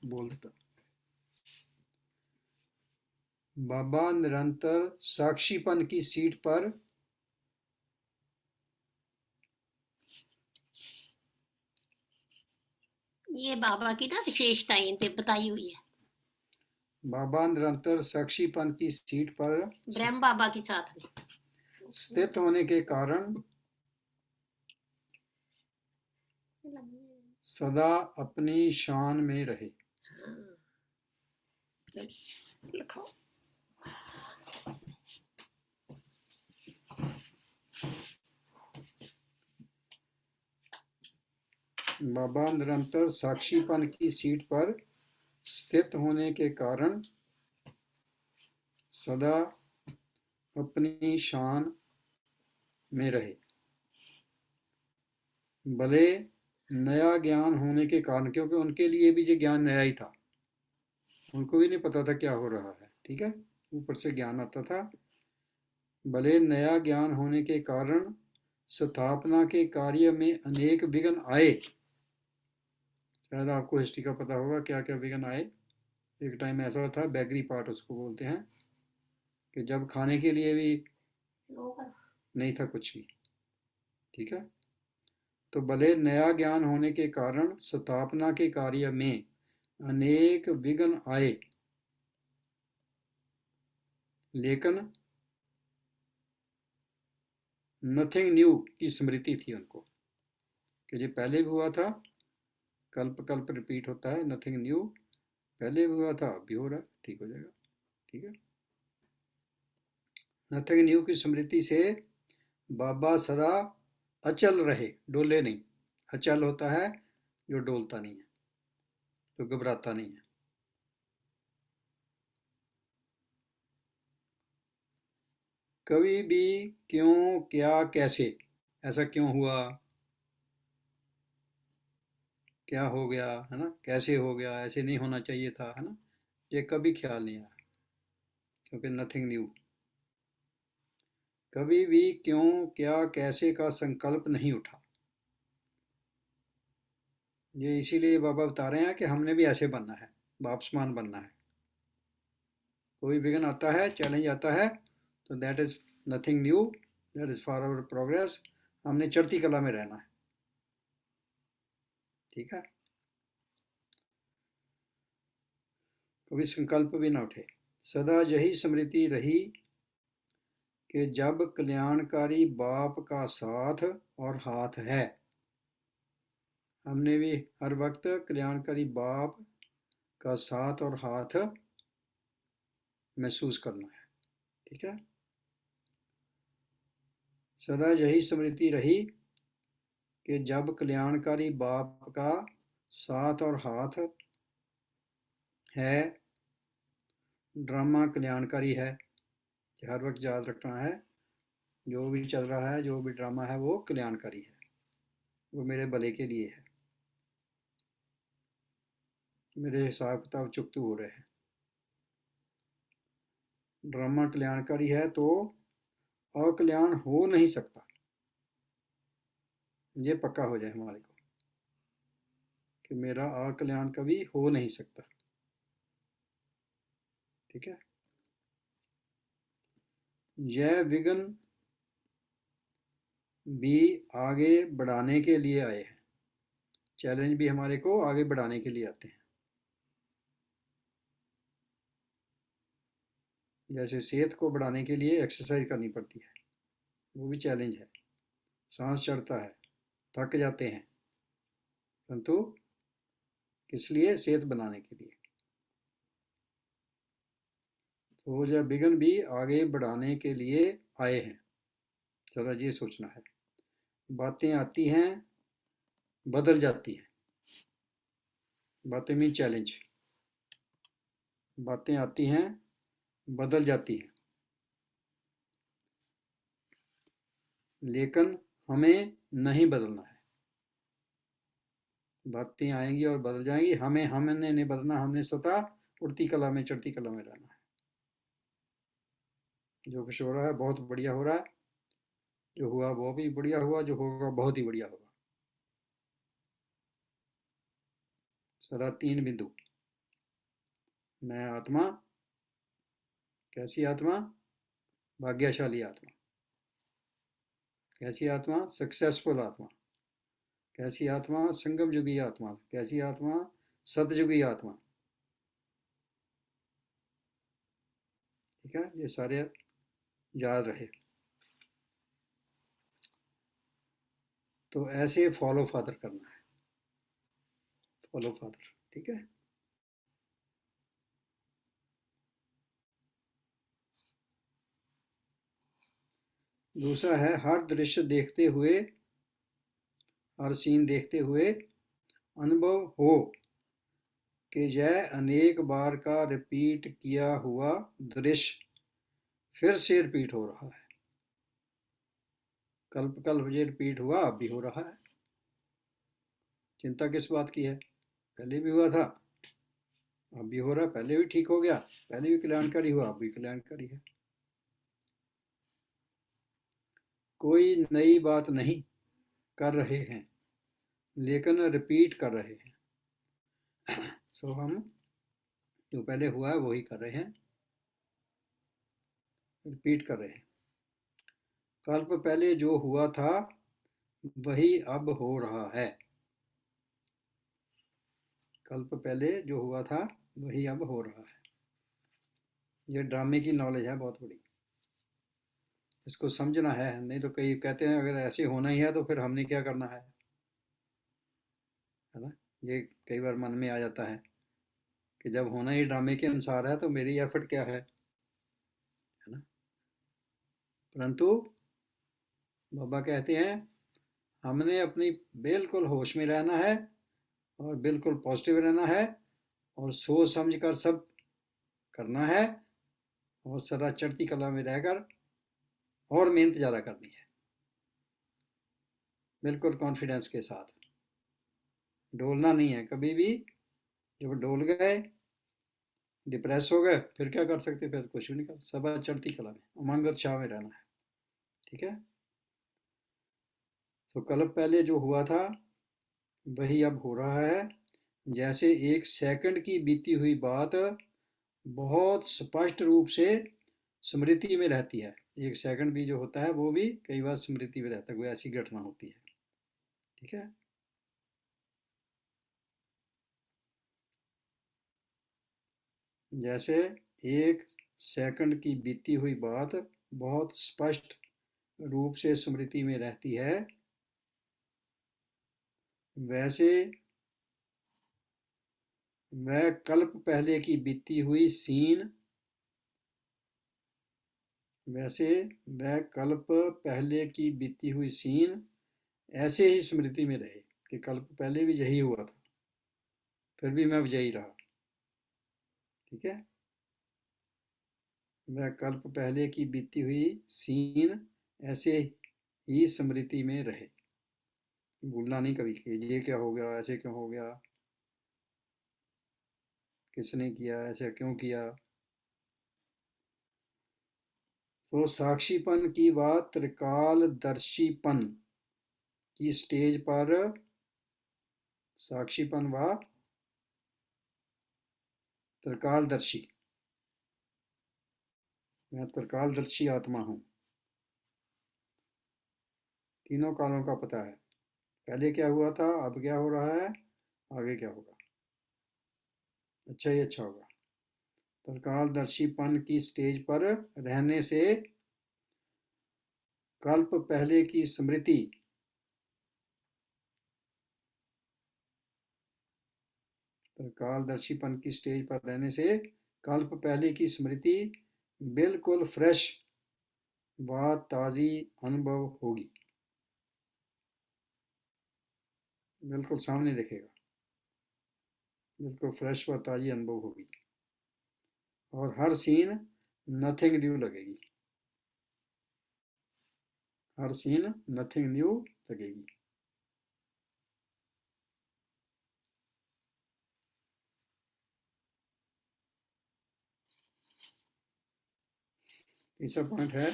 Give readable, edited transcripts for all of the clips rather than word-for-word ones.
बोल देता। बाबा निरंतर साक्षीपन की सीट पर ये बाबा की ना विशेषताएं बताई हुई है। बाबा निरंतर साक्षीपन की सीट पर ब्रह्म बाबा के साथ में स्थित होने के कारण सदा अपनी शान में रहे। हाँ, चल लिखो। बाबा निरंतर साक्षीपन की सीट पर स्थित होने के कारण सदा अपनी शान में रहे। भले नया ज्ञान होने के कारण, क्योंकि उनके लिए भी ये ज्ञान नया ही था, उनको भी नहीं पता था क्या हो रहा है। ठीक है, ऊपर से ज्ञान आता था। भले नया ज्ञान होने के कारण स्थापना के कार्य में अनेक विघ्न आए। शायद आपको हिस्ट्री का पता होगा क्या क्या विघ्न आए। एक टाइम ऐसा था, बैगरी पार्ट उसको बोलते हैं, कि जब खाने के लिए भी नहीं था कुछ भी। ठीक है, तो भले नया ज्ञान होने के कारण स्थापना के कार्य में अनेक विघ्न आए, लेकिन नथिंग न्यू की स्मृति थी उनको, कि ये पहले भी हुआ था, कल्प कल्प रिपीट होता है, नथिंग न्यू, पहले भी हुआ था, अब भी हो रहा है, ठीक हो जाएगा। ठीक है, नथिंग न्यू की स्मृति से बाबा सदा अचल रहे, डोले नहीं। अचल होता है जो डोलता नहीं है, जो घबराता नहीं है। कभी भी क्यों, क्या, कैसे, ऐसा क्यों हुआ, क्या हो गया, है ना, कैसे हो गया, ऐसे नहीं होना चाहिए था, है ना, ये कभी ख्याल नहीं आया, क्योंकि नथिंग न्यू। कभी भी क्यों, क्या, कैसे का संकल्प नहीं उठा। ये इसीलिए बाबा बता रहे हैं कि हमने भी ऐसे बनना है, बाप समान बनना है। कोई विघ्न आता है, चैलेंज आता है, तो that is nothing new, that is for our progress. हमने चढ़ती कला में रहना है। ठीक है, कभी संकल्प भी ना उठे। सदा यही स्मृति रही कि जब कल्याणकारी बाप का साथ और हाथ है, हमने भी हर वक्त कल्याणकारी बाप का साथ और हाथ महसूस करना है। ठीक है, सदा यही स्मृति रही कि जब कल्याणकारी बाप का साथ और हाथ है, ड्रामा कल्याणकारी है, हर वक्त याद रखना है, जो भी चल रहा है, जो भी ड्रामा है, वो कल्याणकारी है, वो मेरे भले के लिए है, मेरे हिसाब किताब चुकते हो रहे हैं। ड्रामा कल्याणकारी है तो अकल्याण हो नहीं सकता, ये पक्का हो जाए हमारे को, कि मेरा अकल्याण कभी हो नहीं सकता। ठीक है, यह विघ्न भी आगे बढ़ाने के लिए आए हैं। चैलेंज भी हमारे को आगे बढ़ाने के लिए आते हैं। जैसे सेहत को बढ़ाने के लिए एक्सरसाइज करनी पड़ती है, वो भी चैलेंज है। सांस चढ़ता है, थक जाते हैं, परंतु किस लिए, सेहत बनाने के लिए। तो यह विघ्न भी आगे बढ़ाने के लिए आए हैं, जरा ये सोचना है। बातें आती हैं, बदल जाती हैं। बातें मीन चैलेंज, बातें आती हैं, बदल जाती हैं, लेकिन हमें नहीं बदलना है। बातें आएंगी और बदल जाएंगी, हमने नहीं बदलना, हमने सदा उड़ती कला में, चढ़ती कला में रहना है। जो कुछ हो रहा है बहुत बढ़िया हो रहा है, जो हुआ वो भी बढ़िया हुआ, जो होगा बहुत ही बढ़िया होगा। सदा तीन बिंदु, मैं आत्मा, कैसी आत्मा? भाग्यशाली आत्मा। कैसी आत्मा? सक्सेसफुल आत्मा। कैसी आत्मा? संगम युगी आत्मा। कैसी आत्मा? सतयुगी आत्मा। ठीक है, ये सारे याद रहे। तो ऐसे फॉलो फादर करना है, फॉलो फादर। ठीक है। दूसरा है, हर दृश्य देखते हुए, हर सीन देखते हुए अनुभव हो कि यह अनेक बार का रिपीट किया हुआ दृश्य फिर से रिपीट हो रहा है। कल्प कल्प ये रिपीट हुआ, अब भी हो रहा है। चिंता किस बात की है? पहले भी हुआ था, अब भी हो रहा है। पहले भी ठीक हो गया, पहले भी कल्याणकारी हुआ, अब भी कल्याणकारी है। कोई नई बात नहीं कर रहे हैं, लेकिन रिपीट कर रहे हैं। सो हम जो पहले हुआ है वही कर रहे हैं, रिपीट कर रहे हैं। कल्प पहले जो हुआ था वही अब हो रहा है। कल्प पहले जो हुआ था वही अब हो रहा है। ये ड्रामे की नॉलेज है बहुत बड़ी, इसको समझना है। नहीं तो कई कहते हैं अगर ऐसे होना ही है तो फिर हमने क्या करना है ना? ये कई बार मन में आ जाता है कि जब होना ही ड्रामे के अनुसार है तो मेरी एफर्ट क्या है ना? परंतु बाबा कहते हैं हमने अपनी बिल्कुल होश में रहना है और बिल्कुल पॉजिटिव रहना है और सोच समझ कर सब करना है और सदा चढ़ती कला में रहकर और मेहनत ज़्यादा करनी है, बिल्कुल कॉन्फिडेंस के साथ। डोलना नहीं है कभी भी। जब डोल गए, डिप्रेस हो गए, फिर क्या कर सकते? फिर कुछ भी नहीं कर, सब चढ़ती कला में, उमंग उत्साह में रहना है। ठीक है। तो कल पहले जो हुआ था वही अब हो रहा है। जैसे एक सेकंड की बीती हुई बात बहुत स्पष्ट रूप से स्मृति में रहती है। एक सेकंड भी जो होता है वो भी कई बार स्मृति में रहता है, कोई ऐसी घटना होती है। ठीक है। जैसे एक सेकंड की बीती हुई बात बहुत स्पष्ट रूप से स्मृति में रहती है, वैसे वह कल्प पहले की बीती हुई सीन वैसे वह कल्प पहले की बीती हुई सीन ऐसे ही स्मृति में रहे कि कल्प पहले भी यही हुआ था, फिर भी मैं यही रहा। ठीक है। वह कल्प पहले की बीती हुई सीन ऐसे ही स्मृति में रहे। भूलना नहीं कभी कि ये क्या हो गया, ऐसे क्यों हो गया, किसने किया, ऐसा क्यों किया। तो साक्षीपन की बात त्रिकालदर्शीपन की स्टेज पर, साक्षीपन व त्रिकालदर्शी, मैं त्रिकालदर्शी आत्मा हूँ, तीनों कालों का पता है। पहले क्या हुआ था, अब क्या हो रहा है, आगे क्या होगा, अच्छा ही अच्छा होगा। त्रिकालदर्शीपन की स्टेज पर रहने से कल्प पहले की स्मृति त्रिकालदर्शीपन की स्टेज पर रहने से कल्प पहले की स्मृति बिल्कुल फ्रेश व ताज़ी अनुभव होगी, बिल्कुल सामने दिखेगा, बिल्कुल फ्रेश व ताज़ी अनुभव होगी। और हर सीन नथिंग न्यू लगेगी, हर सीन नथिंग न्यू लगेगी। तीसरा पॉइंट है,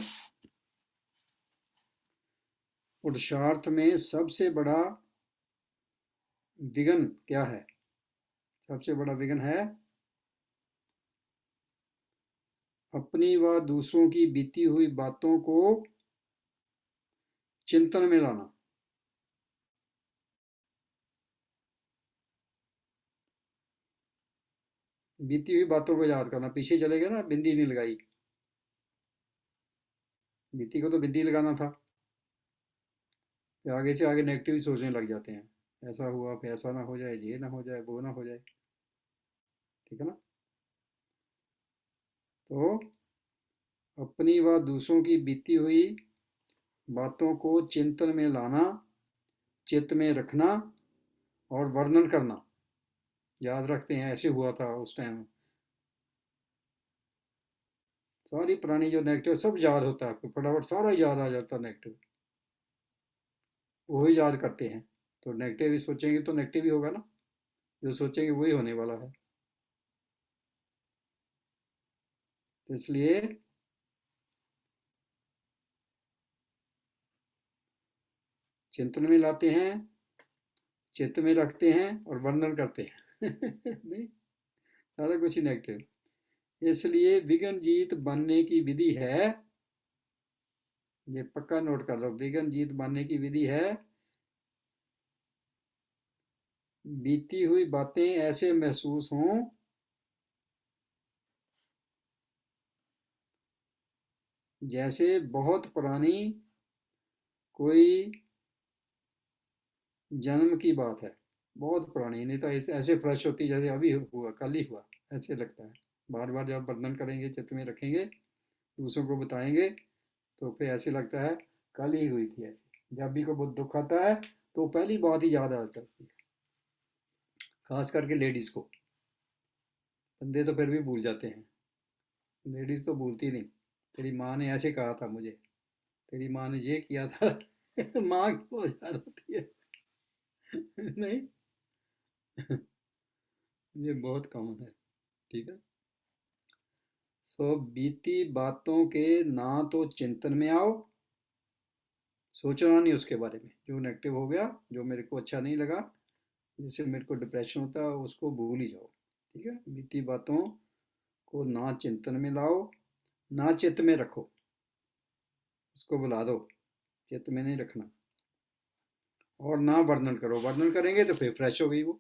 पुरुषार्थ में सबसे बड़ा विघ्न क्या है? सबसे बड़ा विघ्न है अपनी व दूसरों की बीती हुई बातों को चिंतन में लाना। बीती हुई बातों को याद करना, पीछे चले गए ना, बिंदी नहीं लगाई, बीती को तो बिंदी लगाना था, फिर आगे से आगे नेगेटिव सोचने लग जाते हैं, ऐसा हुआ फिर ऐसा ना हो जाए, ये ना हो जाए, वो ना हो जाए। ठीक है ना। तो अपनी व दूसरों की बीती हुई बातों को चिंतन में लाना, चित्त में रखना और वर्णन करना। याद रखते हैं ऐसे हुआ था उस टाइम, सारी पुरानी जो नेगेटिव सब याद होता है आपको, फटाफट सारा याद आ जाता है नेगेटिव, वही याद करते हैं। तो नेगेटिव ही सोचेंगे तो नेगेटिव ही होगा ना, जो सोचेंगे वही होने वाला है। तो इसलिए चिंतन में लाते हैं, चित्त में रखते हैं और वर्णन करते हैं। नहीं, सारा कुछ ही नेगेटिव। इसलिए विघ्न जीत बनने की विधि है, ये पक्का नोट कर लो, विघ्न जीत बनने की विधि है, बीती हुई बातें ऐसे महसूस हों जैसे बहुत पुरानी कोई जन्म की बात है। बहुत पुरानी, नहीं तो ऐसे फ्रेश होती जैसे अभी हुआ, कल ही हुआ, ऐसे लगता है। बार बार जब वर्णन करेंगे, चित्त में रखेंगे, दूसरों को बताएंगे, तो फिर ऐसे लगता है कल ही हुई थी ऐसी। जब भी को बहुत दुख आता है तो पहली बात ही याद आ जाती है, खास करके लेडीज को। बंदे तो फिर भी भूल जाते हैं, लेडीज तो भूलती नहीं। तेरी माँ ने ऐसे कहा था मुझे, तेरी माँ ने ये किया था। माँ क्यों याद होती है। नहीं, ये बहुत कॉमन है। ठीक है। सो बीती बातों के ना तो चिंतन में आओ, सोचना नहीं उसके बारे में, जो नेगेटिव हो गया, जो मेरे को अच्छा नहीं लगा, जिससे मेरे को डिप्रेशन होता है, उसको भूल ही जाओ। ठीक है। बीती बातों को ना चिंतन में लाओ, ना चित्त में रखो, उसको बुला दो, चित्त में नहीं रखना। और ना वर्णन करो, वर्णन करेंगे तो फिर फ्रेश हो गई वो,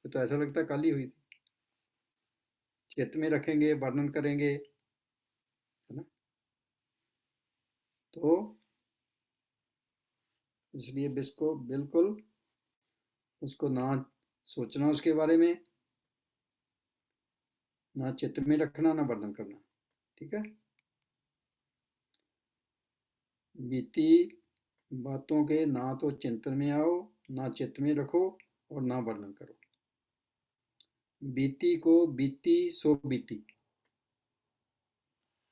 फिर तो ऐसा लगता है कल ही हुई थी। चित्त में रखेंगे, वर्णन करेंगे, है ना। तो इसलिए बिस्को बिल्कुल उसको ना सोचना उसके बारे में, ना चित्त में रखना, ना वर्णन करना। ठीक है। बीती बातों के ना तो चिंतन में आओ, ना चित्त में रखो और ना वर्णन करो। बीती को बीती सो बीती,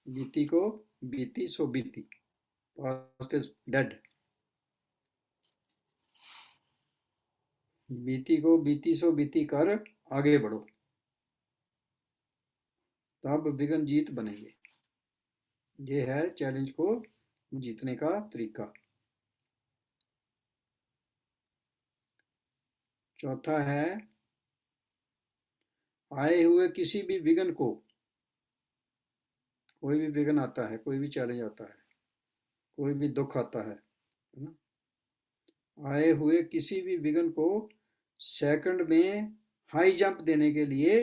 बीती को बीती सो बीती, पास्ट इज डेड। बीती को बीती सो बीती कर आगे बढ़ो, तब विघ्न जीत बनेंगे। ये है चैलेंज को जीतने का तरीका। चौथा है, आए हुए किसी भी विघ्न को, कोई भी विघ्न आता है, कोई भी चैलेंज आता है, कोई भी दुख आता है ना, आए हुए किसी भी विघ्न को सेकंड में हाई जंप देने के लिए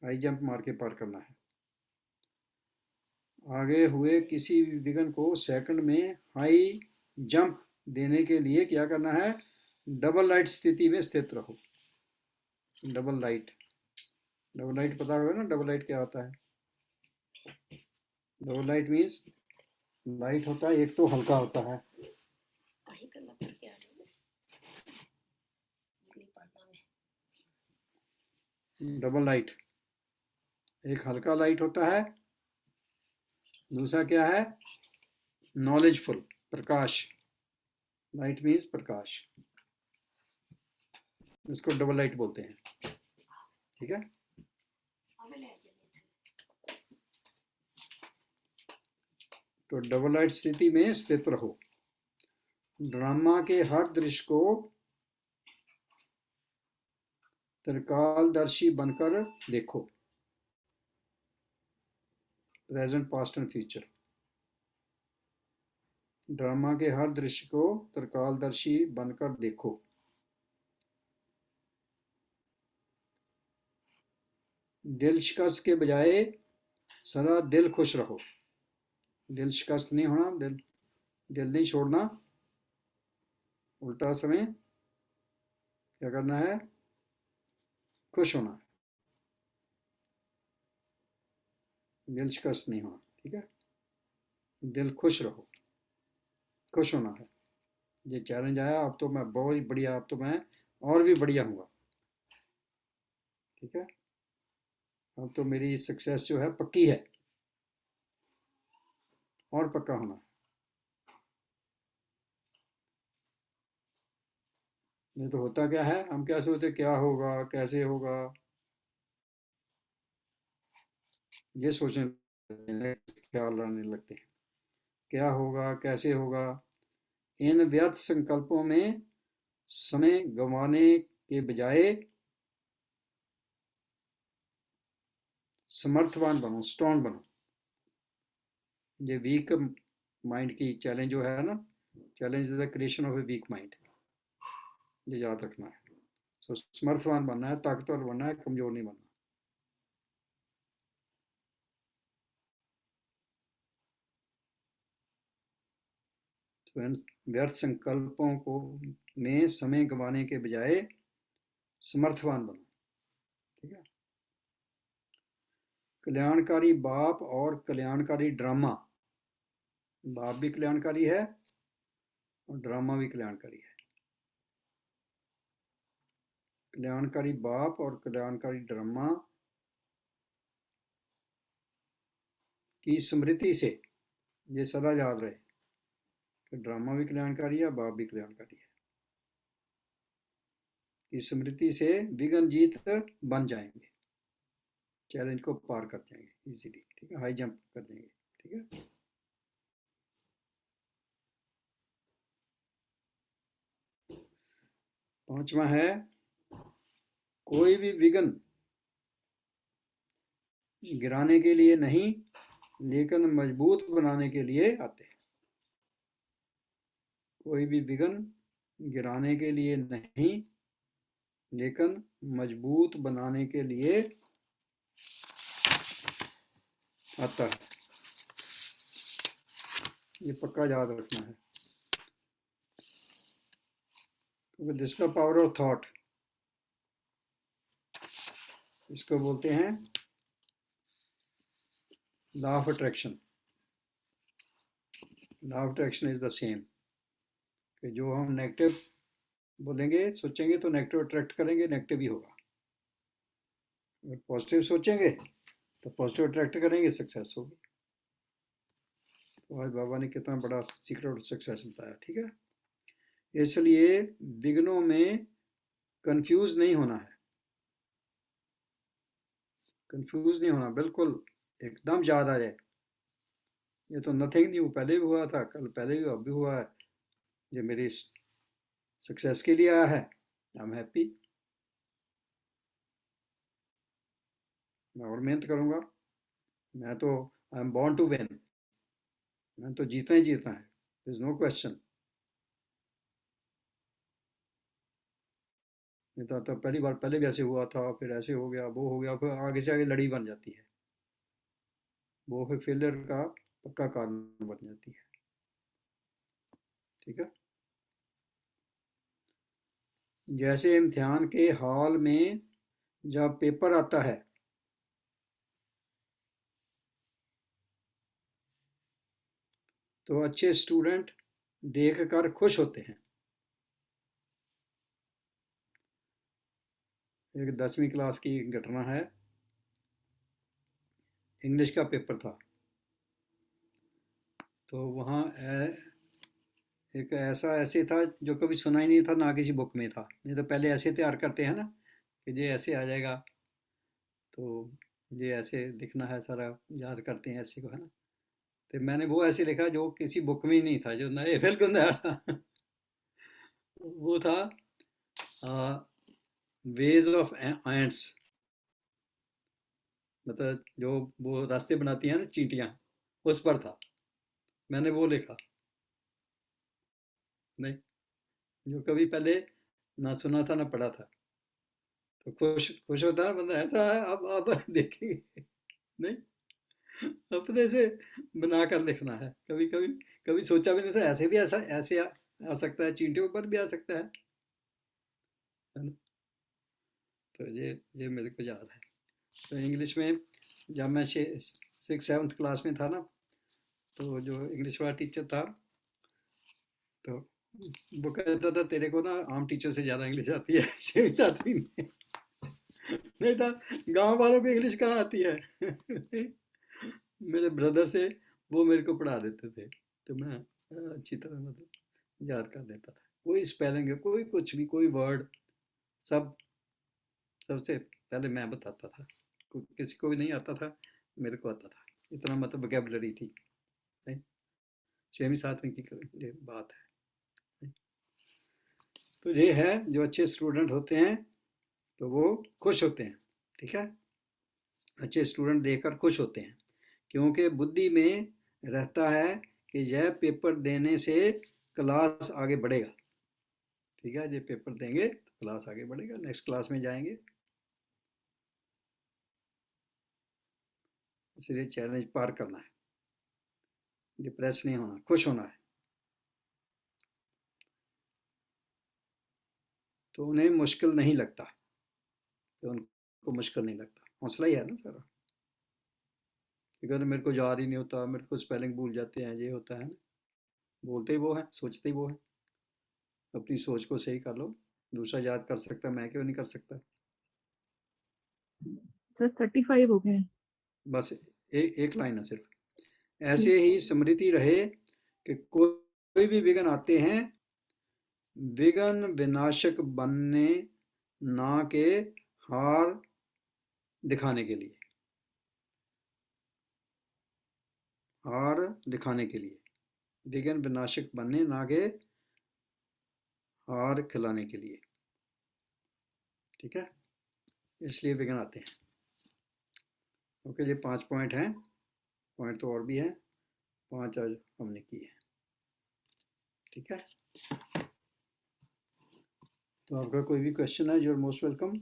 हाई जंप मार के पार करना है। आगे हुए किसी भी विघ्न को सेकंड में हाई जंप देने के लिए क्या करना है, डबल लाइट स्थिति में स्थित रहो। डबल लाइट, डबल लाइट पता होगा ना, डबल लाइट क्या होता है। डबल लाइट मीन्स लाइट होता है, एक तो हल्का होता है, वही करना करके आ जाओगे, नहीं पढ़ना मैं। डबल लाइट, एक हल्का लाइट होता है, दूसरा क्या है, नॉलेजफुल, प्रकाश। लाइट मीन्स प्रकाश, इसको डबल लाइट बोलते हैं। ठीक है। अब ले चलिए। तो डबल लाइट स्थिति में स्थित रहो। ड्रामा के हर दृश्य को त्रिकालदर्शी बनकर देखो, present past and future. Drama के हर दृश्य को त्रिकालदर्शी बनकर देखो। दिल शिकस्त के बजाय सदा दिल खुश रहो। दिल शिकस्त नहीं होना, दिल नहीं छोड़ना, उल्टा समय क्या करना है, खुश होना है, दिल शिकस्त नहीं होना। ठीक है, दिल खुश रहो, खुश होना है। ये चैलेंज आया, अब तो मैं बहुत ही बढ़िया, अब तो मैं और भी बढ़िया हूँगा। ठीक है, अब तो मेरी सक्सेस जो है पक्की है, और पक्का होना है। नहीं तो होता क्या है, हम क्या सोचते क्या होगा कैसे होगा, ये सोचने ख्याल रहने लगते हैं, क्या होगा कैसे होगा। इन व्यर्थ संकल्पों में समय गंवाने के बजाय समर्थवान बनो, स्ट्रांग बनो। ये वीक माइंड की चैलेंज जो है ना, challenge is the creation of a weak mind, ये याद रखना है। सो समर्थवान बनना है, ताकतवर बनना है, कमजोर नहीं बनना। तो इन व्यर्थ संकल्पों को में समय गंवाने के बजाय समर्थवान बनो। ठीक है, कल्याणकारी बाप और कल्याणकारी ड्रामा। बाप भी कल्याणकारी है और ड्रामा भी कल्याणकारी है। कल्याणकारी बाप और कल्याणकारी ड्रामा की स्मृति से ये सदा याद रहे कि ड्रामा भी कल्याणकारी है, बाप भी कल्याणकारी है। की स्मृति से विघ्न जीत बन जाएंगे, चैलेंज को पार कर जाएंगे इजीली। ठीक है, हाई जंप कर देंगे। ठीक है, पांचवा है, कोई भी विघ्न गिराने के लिए नहीं लेकिन मजबूत बनाने के लिए आते हैं। कोई भी विघ्न गिराने के लिए नहीं लेकिन मजबूत बनाने के लिए आता है। ये पक्का याद रखना है, क्योंकि this the power of thought. इसको बोलते हैं law of attraction. Law of attraction is the same, कि जो हम नेगेटिव बोलेंगे सोचेंगे तो नेगेटिव अट्रैक्ट करेंगे, नेगेटिव ही होगा। अगर पॉजिटिव सोचेंगे तो पॉजिटिव अट्रैक्ट करेंगे, सक्सेस होगी। तो आज बाबा ने कितना बड़ा सीक्रेट ऑफ सक्सेस बताया। ठीक है, इसलिए विघ्नों में कंफ्यूज नहीं होना है, कंफ्यूज नहीं होना, बिल्कुल एकदम याद आ जाए ये तो नथिंग न्यू, पहले भी हुआ था, कल पहले भी, अब भी हुआ है, ये मेरी सक्सेस के लिए आया है, आई एम हैप्पी, मैं और मेहनत करूँगा, मैं तो I am born to win, मैं तो जीतना ही जीतना है, देयर इज नो क्वेश्चन। नहीं तो पहली बार पहले भी ऐसे हुआ था, फिर ऐसे हो गया, वो हो गया, फिर आगे से आगे लड़ी बन जाती है, वो फिर फेलियर का पक्का कारण बन जाती है। ठीक है, जैसे इम्तिहान के हॉल में जब पेपर आता है तो अच्छे स्टूडेंट देखकर खुश होते हैं। एक 10वीं क्लास की घटना है, इंग्लिश का पेपर था, तो वहाँ एक ऐसा ऐसे था जो कभी सुना ही नहीं था, ना किसी बुक में था, नहीं तो पहले ऐसे तैयार करते हैं ना कि ये ऐसे आ जाएगा, तो ये ऐसे लिखना है, सारा याद करते हैं ऐसे को, है ना। तो मैंने वो ऐसे लिखा जो किसी बुक में ही नहीं था, जो नए बिल्कुल नया था। वो था वेज ऑफ एंट्स, मतलब जो वो रास्ते बनाती हैं ना चींटियां, उस पर था। मैंने वो लिखा, नहीं, जो कभी पहले ना सुना था ना पढ़ा था। तो खुश खुश होता है बंदा, ऐसा है अब देखेंगे। नहीं, अपने से बना कर लिखना है। कभी कभी कभी सोचा भी नहीं था ऐसे भी, ऐसे आ सकता है, चींटियों पर भी आ सकता है ना। तो ये मेरे को याद है। तो इंग्लिश में जब मैं 6th 7th क्लास में था ना, तो जो इंग्लिश वाला टीचर था, तो वो कहता था तेरे को ना आम टीचर से ज़्यादा इंग्लिश आती है 6वीं 7वीं में। नहीं था, गांव वालों को इंग्लिश कहाँ आती है। मेरे ब्रदर से वो मेरे को पढ़ा देते थे, तो मैं अच्छी तरह मतलब याद कर देता था। कोई स्पेलिंग, कोई कुछ भी, कोई वर्ड, सब सबसे पहले मैं बताता था। किसी को भी नहीं आता था, मेरे को आता था। इतना मतलब वोकेबलरी थी। नहीं, 6वीं 7वीं की ये बात है। तो ये है, जो अच्छे स्टूडेंट होते हैं तो वो खुश होते हैं। ठीक है, अच्छे स्टूडेंट देखकर खुश होते हैं, क्योंकि बुद्धि में रहता है कि यह पेपर देने से क्लास आगे बढ़ेगा। ठीक है, ये पेपर देंगे तो क्लास आगे बढ़ेगा, नेक्स्ट क्लास में जाएंगे। इसलिए चैलेंज पार करना है, डिप्रेस नहीं होना, खुश होना है। तो उन्हें मुश्किल नहीं लगता, तो उनको मुश्किल नहीं लगता, हौसला ही है ना सारा। अगर मेरे को याद ही नहीं होता, मेरे को स्पेलिंग भूल जाते हैं, ये होता है ना। बोलते ही वो है, सोचते ही वो है। अपनी सोच को सही कर लो, दूसरा याद कर सकता है, मैं क्यों नहीं कर सकता। सर 35 हो गए हैं। बस एक लाइन है सिर्फ। ठीक। ऐसे ही स्मृति रहे कि कोई भी विघ्न आते हैं, विघ्न विनाशक बनने, ना के हार दिखाने के लिए, हार दिखाने के लिए। विघ्न विनाशक बनने, ना के हार खिलाने के लिए। ठीक है, इसलिए विघ्न आते हैं। ओके, ये 5 पॉइंट हैं। पॉइंट तो और भी हैं, 5 आज हमने किए हैं। ठीक है, तो आपका कोई भी क्वेश्चन है, यू आर मोस्ट वेलकम।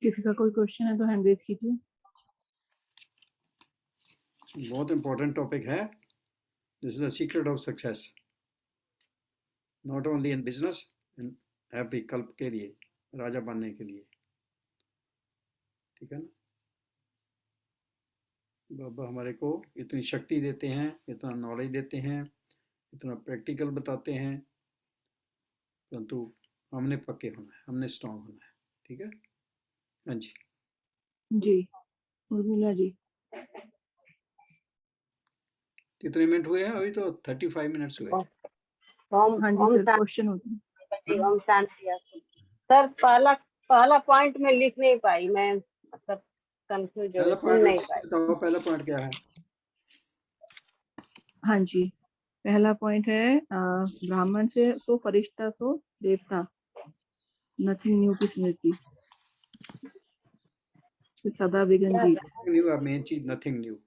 किसी का कोई क्वेश्चन है तो हैंड रेज कीजिए। बहुत इंपॉर्टेंट टॉपिक है। This is the secret of success, not only in business, in happy कल्प के लिए, राजा बनने के लिए। ठीक है ना, बाबा हमारे को इतनी शक्ति देते हैं, इतना नॉलेज देते हैं, इतना प्रैक्टिकल बताते हैं, परंतु हमने पक्के होना है, हमने स्ट्रांग होना है। ठीक है, हाँ जी। जी, उर्मिला जी। कितने मिनट हुए हैं अभी? तो 35 मिनट्स हुए। ओम हाँ जी ओम सर, क्वेश्चन होते हैं। शांति, ओम शांति अस्तु। सर पहला पहला पॉइंट में लिख नहीं पाई मैं, मतलब कंफ्यूज हो पहला गई, सुन पॉइंट नहीं पाई। बताओ, पहला पॉइंट क्या है? हाँ जी, पहला पॉइंट है ब्राह्मण से सो फरिश्ता सो देवता, नथिंग न्यू की स्मृति, सदा विघ्न जीत। न्यू, मेन चीज नथिंग न्यू।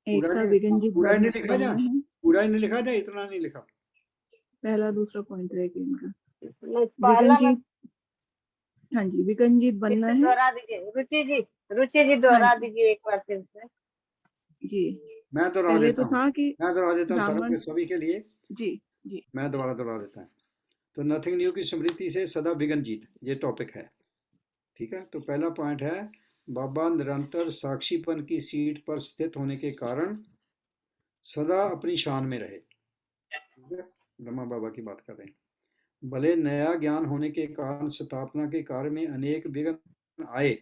एक था विघ्न जीत पूरा ही नहीं लिखा बनना जा, है। पूरा ही नहीं लिखा जा, इतना नहीं लिखा। पहला दूसरा पॉइंट रहेगा इनका। नहीं, विघ्न पहला में जीत, हाँ जी, विघ्न जीत बनना है। दोहरा दीजिए रुचि जी हाँ दोहरा जी दीजिए एक बार फिर से। जी, मैं दोहरा पहले देता तो हूँ, था कि मैं दोहरा देता हूँ ब्राह्मण। सभी के लिए। जी जी मैं दोबारा दोहरा देता हूँ। तो नथिंग न्यू की स्मृति से सदा विघ्न जीत, ये टॉपिक है। ठीक है, तो पहला पॉइंट है, बाबा निरंतर साक्षीपन की सीट पर स्थित होने के कारण सदा अपनी शान में रहे। ठीक है, ब्रह्मा बाबा की बात कर रहे हैं। भले नया ज्ञान होने के कारण स्थापना के कार्य में अनेक विघ्न आए,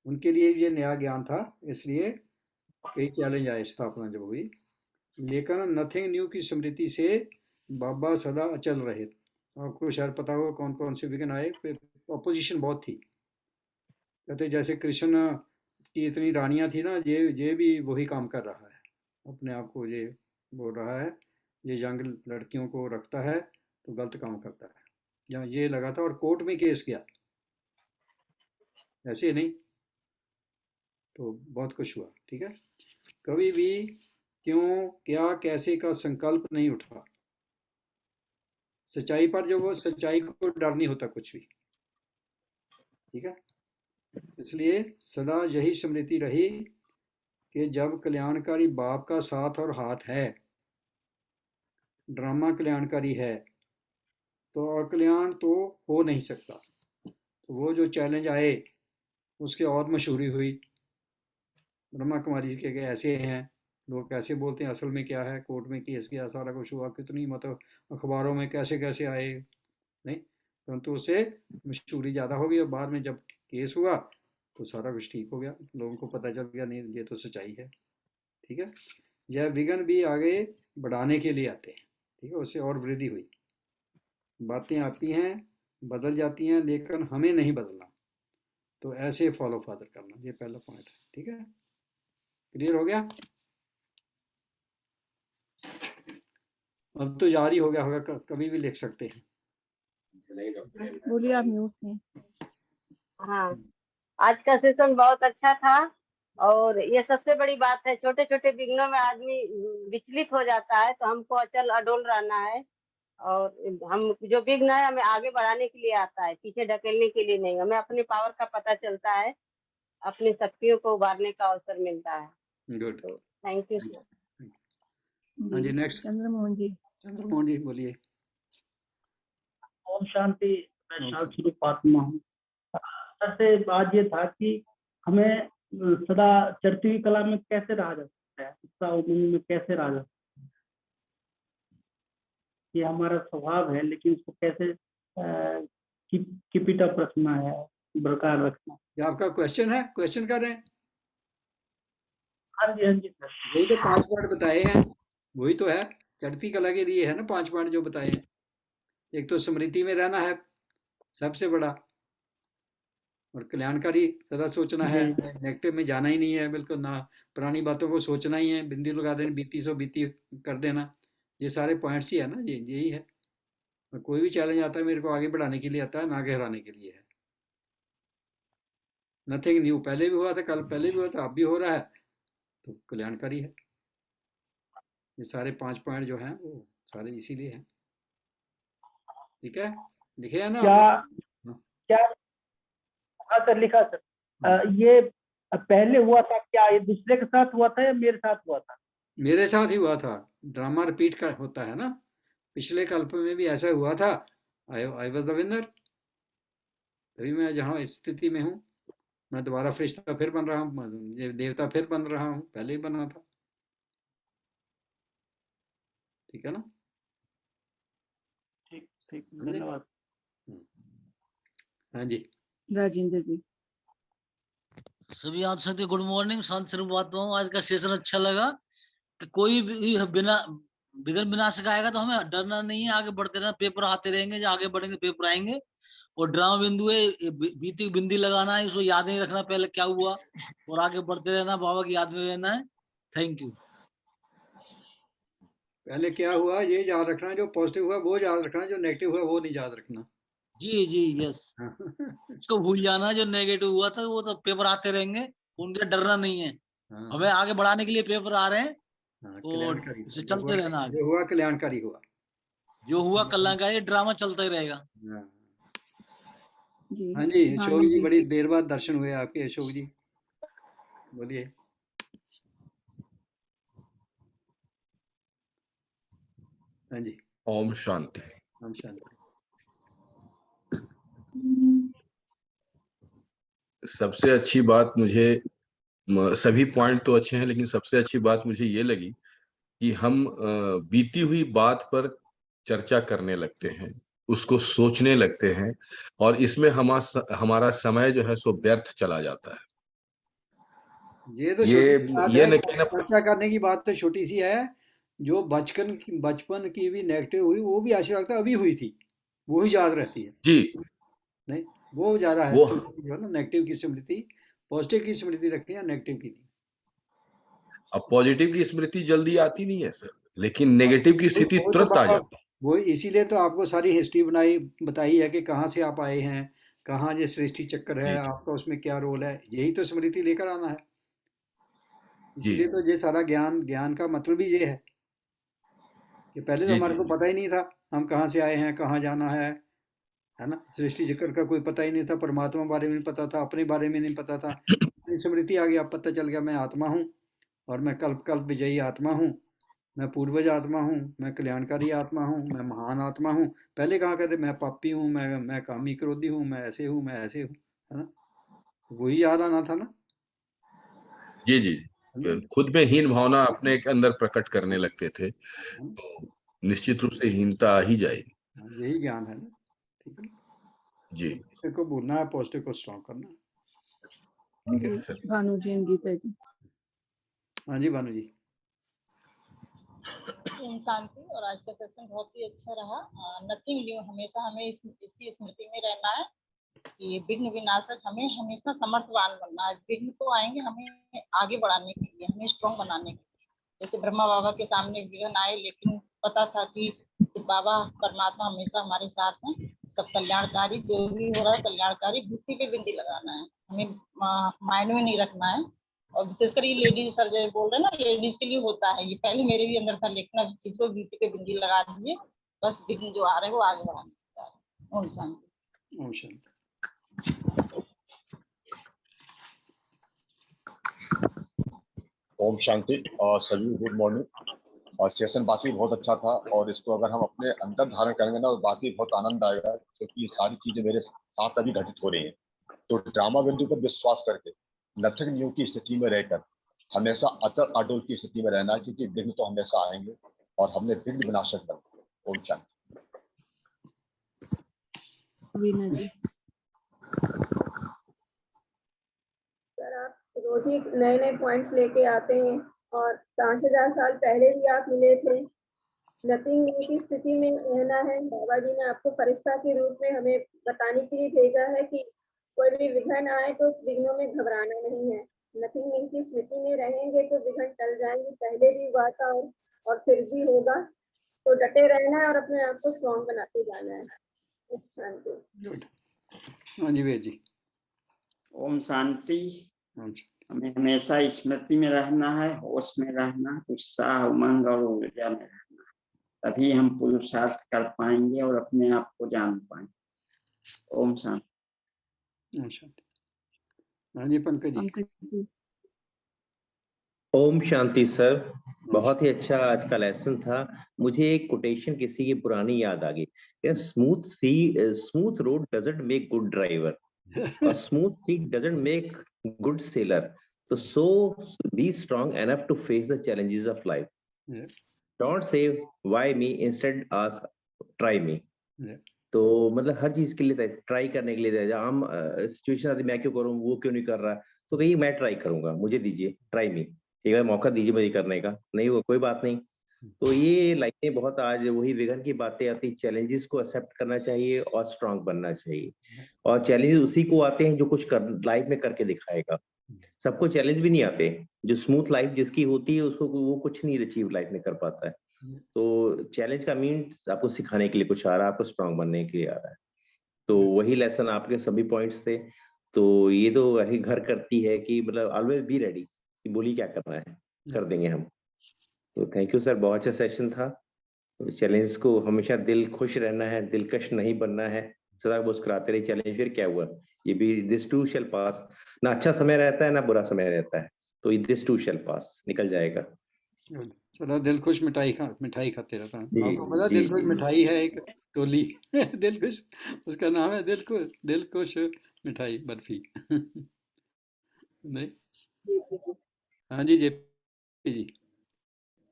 उनके लिए ये नया ज्ञान था, इसलिए कई चैलेंज आए स्थापना जब हुई, लेकिन नथिंग न्यू की स्मृति से बाबा सदा अचल रहे। आपको शायद पता होगा कौन कौन से विघ्न आए, अपोजिशन बहुत थी, कहते जैसे कृष्ण की इतनी रानियां थी ना, ये भी वही काम कर रहा है, अपने आप को ये बोल रहा है, ये यंग लड़कियों को रखता है तो गलत काम करता है। यहाँ ये लगा था और कोर्ट में केस किया, ऐसे नहीं। तो बहुत कुछ हुआ, ठीक है। कभी भी क्यों, क्या, कैसे का संकल्प नहीं उठा। सच्चाई पर जो, वो सच्चाई को डर नहीं होता कुछ भी, ठीक है। इसलिए सदा यही स्मृति रही कि जब कल्याणकारी बाप का साथ और हाथ है, ड्रामा कल्याणकारी है, तो अकल्याण तो हो नहीं सकता। तो वो जो चैलेंज आए उसके और मशहूरी हुई, ब्रह्मा कुमारी जी के ऐसे हैं, लोग कैसे बोलते हैं, असल में क्या है, कोर्ट में केस किया, सारा कुछ हुआ, कितनी मतलब अखबारों में कैसे कैसे आए, नहीं, परंतु उससे मशहूरी ज़्यादा हो गई और बाद में जब केस हुआ तो सारा कुछ ठीक हो गया, लोगों को पता चल गया नहीं ये तो सच्चाई है, ठीक है। यह विघ्न भी आगे बढ़ाने के लिए आते हैं, ठीक है, उससे और वृद्धि हुई। बातें आती हैं, बदल जाती हैं, लेकिन हमें नहीं बदलना, तो ऐसे फॉलो फादर करना, ये पहला पॉइंट है, ठीक है। क्लियर हो गया? अब तो जारी हो गया होगा, कभी भी लिख सकते हैं। बोलिए, आप म्यूट हैं। हाँ, आज का सेशन बहुत अच्छा था और ये सबसे बड़ी बात है, छोटे छोटे विघ्नों में आदमी विचलित हो जाता है, तो हमको अचल अडोल रहना है। और हम जो विघ्न है हमें आगे बढ़ाने के लिए आता है, पीछे ढकेलने के लिए नहीं। हमें अपनी पावर का पता चलता है, अपनी शक्तियों को उभारने का अवसर मिलता है। गुड, तो थैंक यू। हाँ जी, नेक्स्ट चंद्रमोहन जी। चंद्रमोहन जी बोलिए। ओम शांति। मैं शांत स्वरूप आत्मा हूँ। सर से बात ये था कि हमें सदा चढ़ती हुई कला में कैसे रहा जा सकता है, उत्साह उमंग में कैसे रहा जा सकता है। ये हमारा स्वभाव है, लेकिन इसको कैसे कीप इट अप रखना है, बरकरार रखना। ये आपका क्वेश्चन है, क्वेश्चन कर रहे हैं? हाँ जी, हाँ जी सर। वही तो 5 पॉइंट बताए हैं, वही तो है, चढ़ती कला के लिए है ना 5 पॉइंट जो बताए हैं। एक तो स्मृति में रहना है सबसे बड़ा, और कल्याणकारी सदा सोचना है, नेगेटिव में जाना ही नहीं है बिल्कुल ना, पुरानी बातों को सोचना ही है, बिंदी लगा देना, बीती सो बीती कर देना, ये सारे पॉइंट्स ही है ना, ये यही है। और कोई भी चैलेंज आता है मेरे को आगे बढ़ाने के लिए आता है, ना गहराने के लिए है। नथिंग न्यू, पहले भी हुआ था, कल पहले भी हुआ था, अब भी हो रहा है, तो कल्याणकारी है। ये सारे 5 पॉइंट जो हैं वो सारे इसीलिए हैं, ठीक है। लिखे है ना क्या आपने? क्या हाँ सर, लिखा सर। ये पहले हुआ था क्या, ये दूसरे के साथ हुआ था या मेरे साथ हुआ था? मेरे साथ ही हुआ था, ड्रामा रिपीट का होता है ना, पिछले कल्प में भी ऐसा हुआ था, आई वॉज द विनर, तभी मैं जहाँ स्थिति में हूँ, मैं दोबारा फरिश्ता फिर बन रहा हूँ, ये देवता फिर बन रहा हूँ, पहले ही बना था, ठीक है ना। ठीक ठीक, समझे? धन्यवाद। हाँ जी, राजेंद्र जी। सभी आप सबके गुड मॉर्निंग, शांत स्वरूप आत्मा हूँ। आज का सेशन अच्छा लगा कि कोई भी बिना विघ्न विनाशक आएगा तो हमें डरना नहीं है, आगे बढ़ते रहना, पेपर आते रहेंगे, जो आगे बढ़ेंगे पेपर आएंगे। और ड्रामा बिंदु है, बीती बिंदी लगाना है, इसको याद नहीं रखना पहले क्या हुआ, और आगे बढ़ते रहना, बाबा की याद में रहना है। Thank you. पहले क्या हुआ ये याद रखना, जो पॉजिटिव हुआ वो याद रखना, जो नेगेटिव हुआ वो नहीं याद रखना। जी जी, यस। उसको भूल जाना, जो नेगेटिव हुआ था वो तो पेपर आते रहेंगे, उनसे डरना नहीं है। हमें आगे बढ़ाने के लिए पेपर आ रहे हैं, और कल्याणकारी चलते रहना आगे। जो हुआ कल्याणकारी हुआ, जो हुआ कल्याणकारी, ड्रामा चलता ही रहेगा। जी हाँ जी, अशोक आनंद जी जी। बड़ी देर बाद दर्शन हुए आपके, अशोक जी बोलिए। हाँ जी, ओम शांति। हम शांति। सबसे अच्छी बात मुझे, सभी पॉइंट तो अच्छे हैं, लेकिन सबसे अच्छी बात मुझे ये लगी कि हम बीती हुई बात पर चर्चा करने लगते हैं, उसको सोचने लगते हैं, और इसमें हमारा समय जो है सो व्यर्थ चला जाता है। ये तो छोटी सी बात ये है, लेकिन चर्चा करने की बात तो छोटी सी है, जो बचपन की भी नेगेटिव हुई वो भी ऐसा लगता है अभी हुई थी, वो ही याद रहती है, जी नहीं। वो ज़्यादा है वो स्मृति जो है ना, नेगेटिव की स्मृति, पॉजिटिव की स्मृति रखनी है, नेगेटिव की नहीं। अब पॉजिटिव की स्मृति जल्दी आती नहीं है सर, लेकिन नेगेटिव की स्थिति वो तो तुरंत आ बाबा, जाती है। वो इसीलिए तो आपको सारी हिस्ट्री बताई है कि कहाँ से आप आए हैं, कहाँ ये सृष्टि चक्कर है, जी आपका उसमें क्या रोल है, यही तो स्मृति लेकर आना है। जी इसीलिए तो ये सारा ज्ञान, ज्ञान का मतलब ही ये है कि पहले तो जी हमारे जी को पता ही नहीं था हम कहाँ से आए हैं, कहाँ जाना है ना। सृष्टि चक्र का कोई पता ही नहीं था, परमात्मा बारे में नहीं पता था, अपने बारे में नहीं पता था। स्मृति आ गया, पता चल गया मैं आत्मा हूँ, और मैं कल्प कल्प विजयी आत्मा हूँ, मैं पूर्वज आत्मा हूँ, मैं कल्याणकारी आत्मा हूँ, मैं महान आत्मा हूँ। पहले कहाँ कहते मैं पापी हूँ, मैं कामी क्रोधी हूँ, मैं ऐसे हूँ, मैं ऐसे हूँ, है ना। वही याद आना था ना, जी जी। है ना? खुद में हीन भावना अपने के अंदर प्रकट करने लगते थे, है ना? तो निश्चित रूप से हीनता आ ही जाएगी। हाँ, यही ज्ञान है ना, ठीक है ना। जी पॉजिटिव को भूलना है, पॉजिटिव को स्ट्रॉन्ग करना है, ठीक है। जी, सर। भानु जी एंड गीता जी। हाँ जी भानु जी। ओम शांति। और आज का सेशन बहुत ही अच्छा रहा। नथिंग न्यू, हमेशा हमें इसी स्मृति में रहना है कि विघ्न विनाशक, हमें हमेशा समर्थवान बनना है। विघ्न तो आएंगे हमें आगे बढ़ाने के लिए, हमें स्ट्रॉन्ग बनाने के लिए। जैसे ब्रह्मा बाबा के सामने विघ्न आए, लेकिन पता था कि बाबा परमात्मा हमेशा हमारे साथ हैं। सब कल्याणकारी, जो भी हो रहा है कल्याणकारी, बुद्धि पे बिंदी लगाना है, हमें माइंड में नहीं रखना है। और विशेषकर ये लेडीज सर जो बोल रहे हैं ना, लेडीज के लिए होता है ये, पहले मेरे भी अंदर था, लेकिन अब इस चीज को ब्यूटी पे बिंदी लगा दिए, बस विघ्न जो आ रहे हैं वो आगे बढ़ाने का है। ओम शांति। ओम शांति। ओम शांति और सभी गुड मॉर्निंग। और सेशन बाकी बहुत अच्छा था, और इसको अगर हम अपने अंदर धारण करेंगे ना तो बाकी बहुत आनंद आएगा, क्योंकि ये सारी चीजें मेरे साथ अभी घटित हो रही हैं। तो ड्रामा बिंदु पर विश्वास करके नथिंग न्यू की स्थिति में रहकर हमेशा अचल अडोल की स्थिति में रहना, क्योंकि विघ्न तो हमेशा आएंगे और हमने विघ्न विनाशक बनना। ओम शांति। वीना जी। सर आप रोज ही नए नए पॉइंट्स लेके आते हैं, और 5000 साल पहले भी आप मिले थे। नथिंग न्यू की स्थिति में रहना है। बाबा जी ने आपको फरिश्ता के रूप में हमें बताने के लिए भेजा है कि कोई भी विघ्न आए तो विघ्नों में घबराना नहीं है। नथिंग न्यू की स्मृति में रहेंगे तो विघ्न टल जाएंगे। पहले भी हुआ था और फिर भी होगा, तो डटे रहना है और अपने आप को स्ट्रॉन्ग बनाते जाना है। शांति। गुड। हाँ जी वेद जी। ओम शांति। ओम शांति। हमें हमेशा स्मृति में रहना है, होश में रहना, उत्साह उमंग और ऊर्जा में रहना, तभी हम पुरुषार्थ कर पाएंगे और अपने आप को जान पाएंगे। ओम शांति। ओम शांति। हाँ जी पंकज जी। पंकज जी। ओम शांति सर, बहुत ही अच्छा आज का लेसन था। मुझे एक कोटेशन किसी की पुरानी याद आ गई, smooth road doesn't make good driver, smooth sea doesn't make good sailor, so be strong enough to face the challenges of life. Yeah. Don't say why me, instead ask try me. Yeah. तो मतलब हर चीज के लिए try करने के लिए आम situation आती, मैं क्यों करूं, वो क्यों नहीं कर रहा, तो कहीं मैं ट्राई करूंगा, मुझे दीजिए, ट्राई मी, एक बार मौका दीजिए मुझे करने का, नहीं हुआ कोई बात नहीं। तो ये लाइनें बहुत आज वही विघन की बातें आती, चैलेंजेस को एक्सेप्ट करना चाहिए और स्ट्रांग बनना चाहिए। और चैलेंजेस उसी को आते हैं जो कुछ लाइफ में करके दिखाएगा। सबको चैलेंज भी नहीं आते, जो स्मूथ लाइफ जिसकी होती है उसको वो कुछ नहीं अचीव लाइफ में कर पाता है। तो चैलेंज का मीन्स आपको सिखाने के लिए कुछ आ रहा है, आपको स्ट्रांग बनने के लिए आ रहा है। तो वही लेसन आपके सभी पॉइंट्स थे। तो ये तो वही घर करती है कि मतलब ऑलवेज बी रेडी, कि बोली क्या करना है, कर देंगे हम। तो थैंक यू सर, बहुत अच्छा सेशन था। तो चैलेंज को हमेशा दिल खुश रहना है, दिलकश नहीं बनना है, सदा मुस्कुराते रहे। चैलेंज फिर क्या हुआ, ये भी दिस टू शैल पास, ना अच्छा समय रहता है ना बुरा समय रहता है, तो दिस टू शैल पास, निकल जाएगा। सदा दिल खुश मिठाई खाते रहता है। आपको पता दिल खुश मिठाई है एक टोली दिल खुश, उसका नाम है दिल खुश मिठाई बर्फी नहीं। हाँ जी जेपी जी।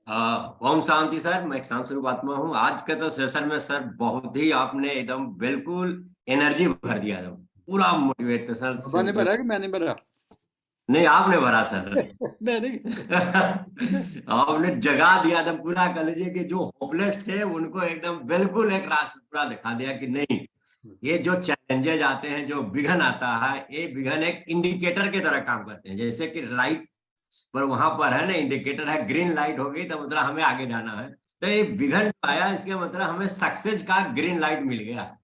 ओम शांति सर, मैं शांत स्वरूप आत्मा हूँ। आज के तो सेशन में सर बहुत ही आपने एकदम बिल्कुल एनर्जी भर दिया, पूरा मोटिवेशनल। मैंने भरा कि मैंने भरा? नहीं, आपने भरा सर मैंने आपने जगा दिया था पूरा। कह लीजिए कि जो होपलेस थे उनको एकदम बिल्कुल एक रास्ता पूरा दिखा दिया कि नहीं, ये जो चैलेंजेस आते हैं, जो विघन आता है, ये विघन एक इंडिकेटर की तरह काम करते हैं। जैसे कि लाइट पर वहां पर है ना, इंडिकेटर है, ग्रीन लाइट हो गई तो मतलब हमें आगे जाना है। तो ये विघन आया, इसके मतलब हमें सक्सेस का ग्रीन लाइट मिल गया।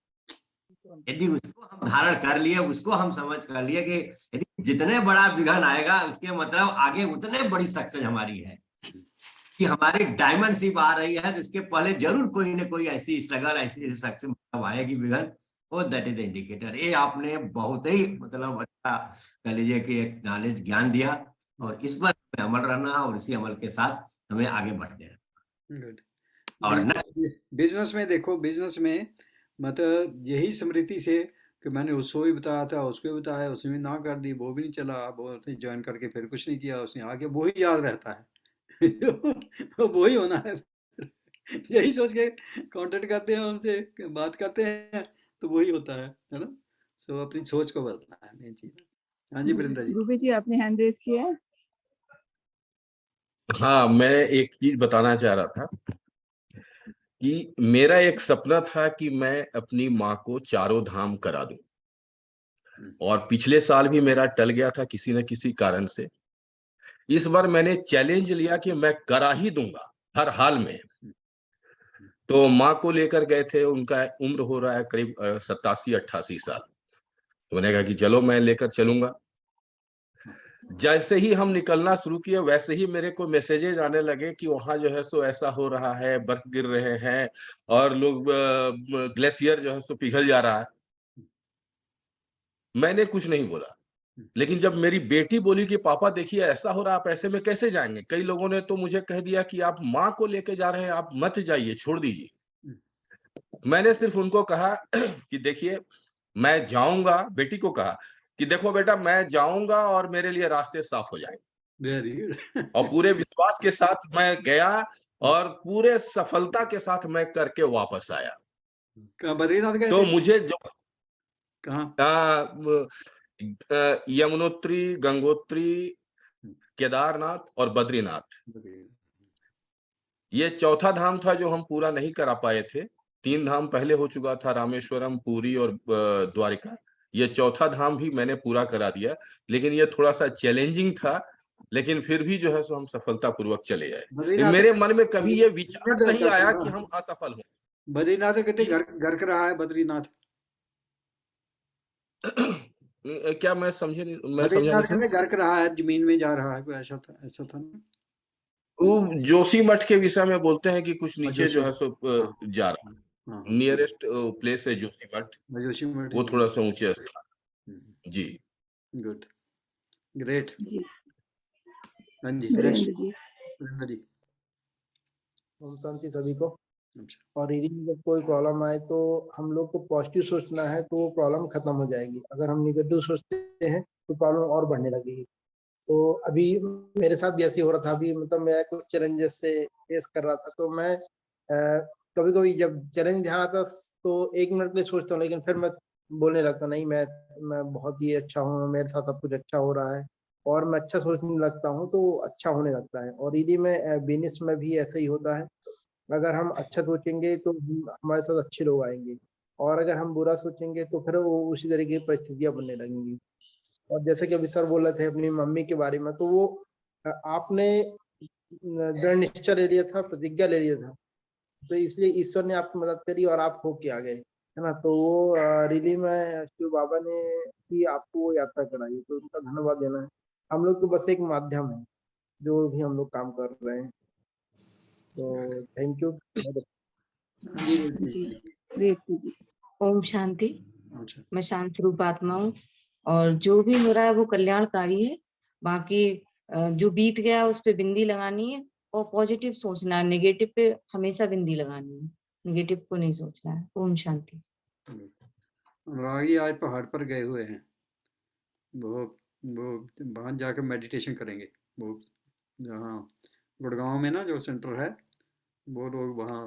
यदि उसको हम धारण कर लिए, उसको हम समझ कर लिए कि यदि जितने बड़ा विघन आएगा उसके मतलब आगे उतने बड़ी सक्सेस हमारी है, कि हमारी डायमंड शिप आ रही है, जिसके पहले जरूर कोई ना कोई ऐसी स्ट्रगल, ऐसी सक्सेस आएगी विघन, और दैट इज द इंडिकेटर। ये आपने बहुत ही मतलब अच्छा कह लीजिए कि एक नॉलेज ज्ञान दिया, और इस पर हमें अमल रहना है और इसी अमल के साथ हमें आगे बढ़ते रहना। गुड। और बिजनेस में देखो, बिजनेस में मतलब यही स्मृति से कि मैंने उसको भी बताया था, उसको भी बताया, उसने भी ना कर दी, वो भी नहीं चला, वो ज्वाइन करके फिर कुछ नहीं किया उसने, आगे वो ही याद रहता है। वो ही होना है। यही सोच के कांटेक्ट करते हैं, उनसे बात करते हैं, तो वही होता है ना। सो अपनी सोच को बदलना है मेन चीज। हाँ जी वृंदा जी। रूबी जी, आपने हैंड रेज किया है। हाँ, मैं एक चीज बताना चाह रहा था कि मेरा एक सपना था कि मैं अपनी माँ को चारों धाम करा दूं, और पिछले साल भी मेरा टल गया था किसी न किसी कारण से। इस बार मैंने चैलेंज लिया कि मैं करा ही दूंगा हर हाल में। तो माँ को लेकर गए थे, उनका उम्र हो रहा है करीब 87-88 साल। तो मैंने कहा कि चलो मैं लेकर चलूंगा। जैसे ही हम निकलना शुरू किए, वैसे ही मेरे को मैसेजेस आने लगे कि वहां जो है सो ऐसा हो रहा है, बर्फ गिर रहे हैं, और लोग ग्लेशियर जो है सो पिघल जा रहा है। मैंने कुछ नहीं बोला, लेकिन जब मेरी बेटी बोली कि पापा देखिए ऐसा हो रहा है, आप ऐसे में कैसे जाएंगे, कई लोगों ने तो मुझे कह दिया कि आप माँ को लेके जा रहे हैं, आप मत जाइए, छोड़ दीजिए। मैंने सिर्फ उनको कहा कि देखिए मैं जाऊंगा, बेटी को कहा कि देखो बेटा मैं जाऊंगा और मेरे लिए रास्ते साफ हो जाएंगे। Very good. और पूरे विश्वास के साथ मैं गया, और पूरे सफलता के साथ मैं करके वापस आया। कहाँ बद्रीनाथ गए तो थे? मुझे जो कहाँ? यमुनोत्री, गंगोत्री, केदारनाथ और बद्रीनाथ, ये चौथा धाम था जो हम पूरा नहीं करा पाए थे। 3 धाम पहले हो चुका था, रामेश्वरम, पुरी और द्वारिका। ये चौथा धाम भी मैंने पूरा करा दिया, लेकिन ये थोड़ा सा चैलेंजिंग था, लेकिन फिर भी जो है सो हम सफलतापूर्वक चले आए। मेरे मन में कभी ये विचार नहीं आया कि हम असफल हों। बद्रीनाथ कहते घर घर का रहा है बद्रीनाथ। क्या मैं समझे नहीं, मैं समझा बद्रीनाथ नहीं कहते सर। घर का रहा है, जमीन में जा रहा है, कोई ऐसा था ना। वो जोशी मठ के विषय में बोलते हैं कि कुछ नीचे जो है सो हाँ जा रहा है। हाँ नियरेस्ट प्लेस है जोशी मठ, जोशी मठ वो थोड़ा सा ऊंचे स्थान। जी गुड, ग्रेट। जी हाँ जी वीरेंद्र नेक्स्ट जी। वृंदा जी। ओम शांति सभी को। अच्छा। और रीडिंग में जब कोई प्रॉब्लम आए तो हम लोग को पॉजिटिव सोचना है, तो वो प्रॉब्लम खत्म हो जाएगी। अगर हम निगेटिव सोचते हैं तो प्रॉब्लम और बढ़ने लगेगी। तो अभी मेरे साथ भी ऐसे हो रहा था। अभी मतलब मैं कुछ चैलेंजेस से फेस कर रहा था, तो मैं कभी कभी जब चैलेंज ध्यान आता तो 1 मिनट के लिए सोचता हूँ, लेकिन फिर मैं बोलने लगता हूँ नहीं, मैं बहुत ही अच्छा हूँ, मेरे साथ सब कुछ अच्छा हो रहा है, और मैं अच्छा सोचने लगता हूँ तो अच्छा होने लगता है। और यदि में बिजनेस में भी ऐसे ही होता है। अगर हम अच्छा सोचेंगे तो हमारे साथ अच्छे लोग आएंगे, और अगर हम बुरा सोचेंगे तो फिर वो उसी तरीके की परिस्थितियां बनने लगेंगी। और जैसे कि अभी सर बोल रहे थे अपनी मम्मी के बारे में, तो वो आपने दृढ़ निश्चय ले लिया था, प्रतिज्ञा ले लिया था, तो इसलिए ईश्वर ने आपकी मदद करी और आप होके आ गए, है ना। तो वो रिली में शिव बाबा ने ही आपको वो यात्रा कराई, तो उनका धन्यवाद देना है। हम लोग तो बस एक माध्यम है, जो भी हम लोग काम कर रहे हैं। तो थैंक यू। जी। ओम शांति। अच्छा। मैं शांत रूप आत्मा हूँ, और जो भी हो रहा है वो कल्याणकारी है। बाकी जो बीत गया उस पे बिंदी लगानी है, और पॉजिटिव सोचना है, नेगेटिव पे हमेशा बिंदी लगानी है, नेगेटिव को नहीं सोचना है। ओम शांति। अनुरागी आज पहाड़ पर गए हुए हैं, वो वहाँ जाकर मेडिटेशन करेंगे। वो जहाँ गुड़गांव में ना जो सेंटर है, वो लोग वहाँ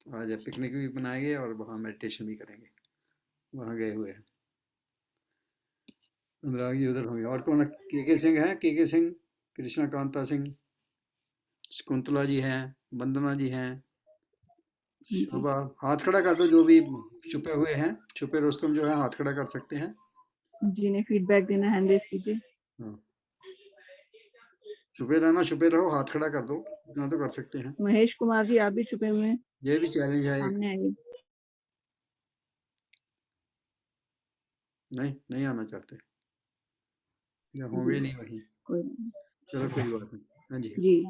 आज पिकनिक भी बनाएंगे और वहाँ मेडिटेशन भी करेंगे, वहाँ गए हुए हैं। अनुरागी उधर होंगे। और कौन? के सिंह हैं, के सिंह, कृष्णा कांता सिंह, शकुंतला जी हैं, वंदना जी हैं, शोभा हाथ खड़ा कर दो, जो भी छुपे हुए हैं, छुपे रुस्तम जो है हाथ खड़ा कर सकते हैं। जिन्हें फीडबैक देना हैंड रेज कीजिए। हाँ। छुपे रहना, छुपे रहो, हाथ खड़ा कर दो, इतना तो कर सकते हैं। महेश कुमार जी आप भी छुपे हुए हैं, ये भी चैलेंज है एक। सामने आइए। नहीं आना चाहते, या होंगे जी, नहीं वही। कोई नहीं। चलो कोई बात नहीं। हाँ जी। जी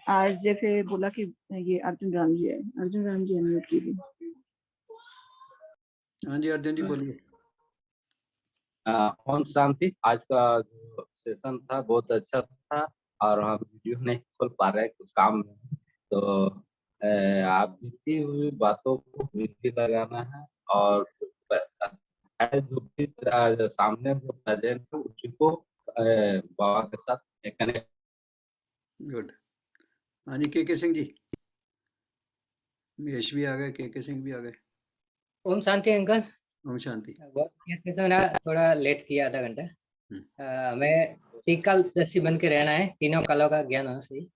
आज जैसे बोला कि ये अर्जुन राम जी है, अर्जुन राम जी अनम्यूट कीजिए। हाँ जी अर्जुन जी बोलिए। ओम शांति। आज का जो सेशन था बहुत अच्छा था और हम वीडियो नहीं खोल पा रहे कुछ काम में, तो आप बीती हुई बातों को बीती लगाना है और है जो भी जो सामने जो प्रेजेंट है उसी को बाबा के साथ कनेक्ट। गुड। हाँ जी के सिंह जी, महेश भी आ गए, के सिंह भी आ गए। ओम शांति अंकल। ओम शांति। ये सेशन थोड़ा लेट किया, आधा घंटा। हमें त्रिकाल दर्शी बन के रहना है, तीनों कालों का ज्ञान होना चाहिए।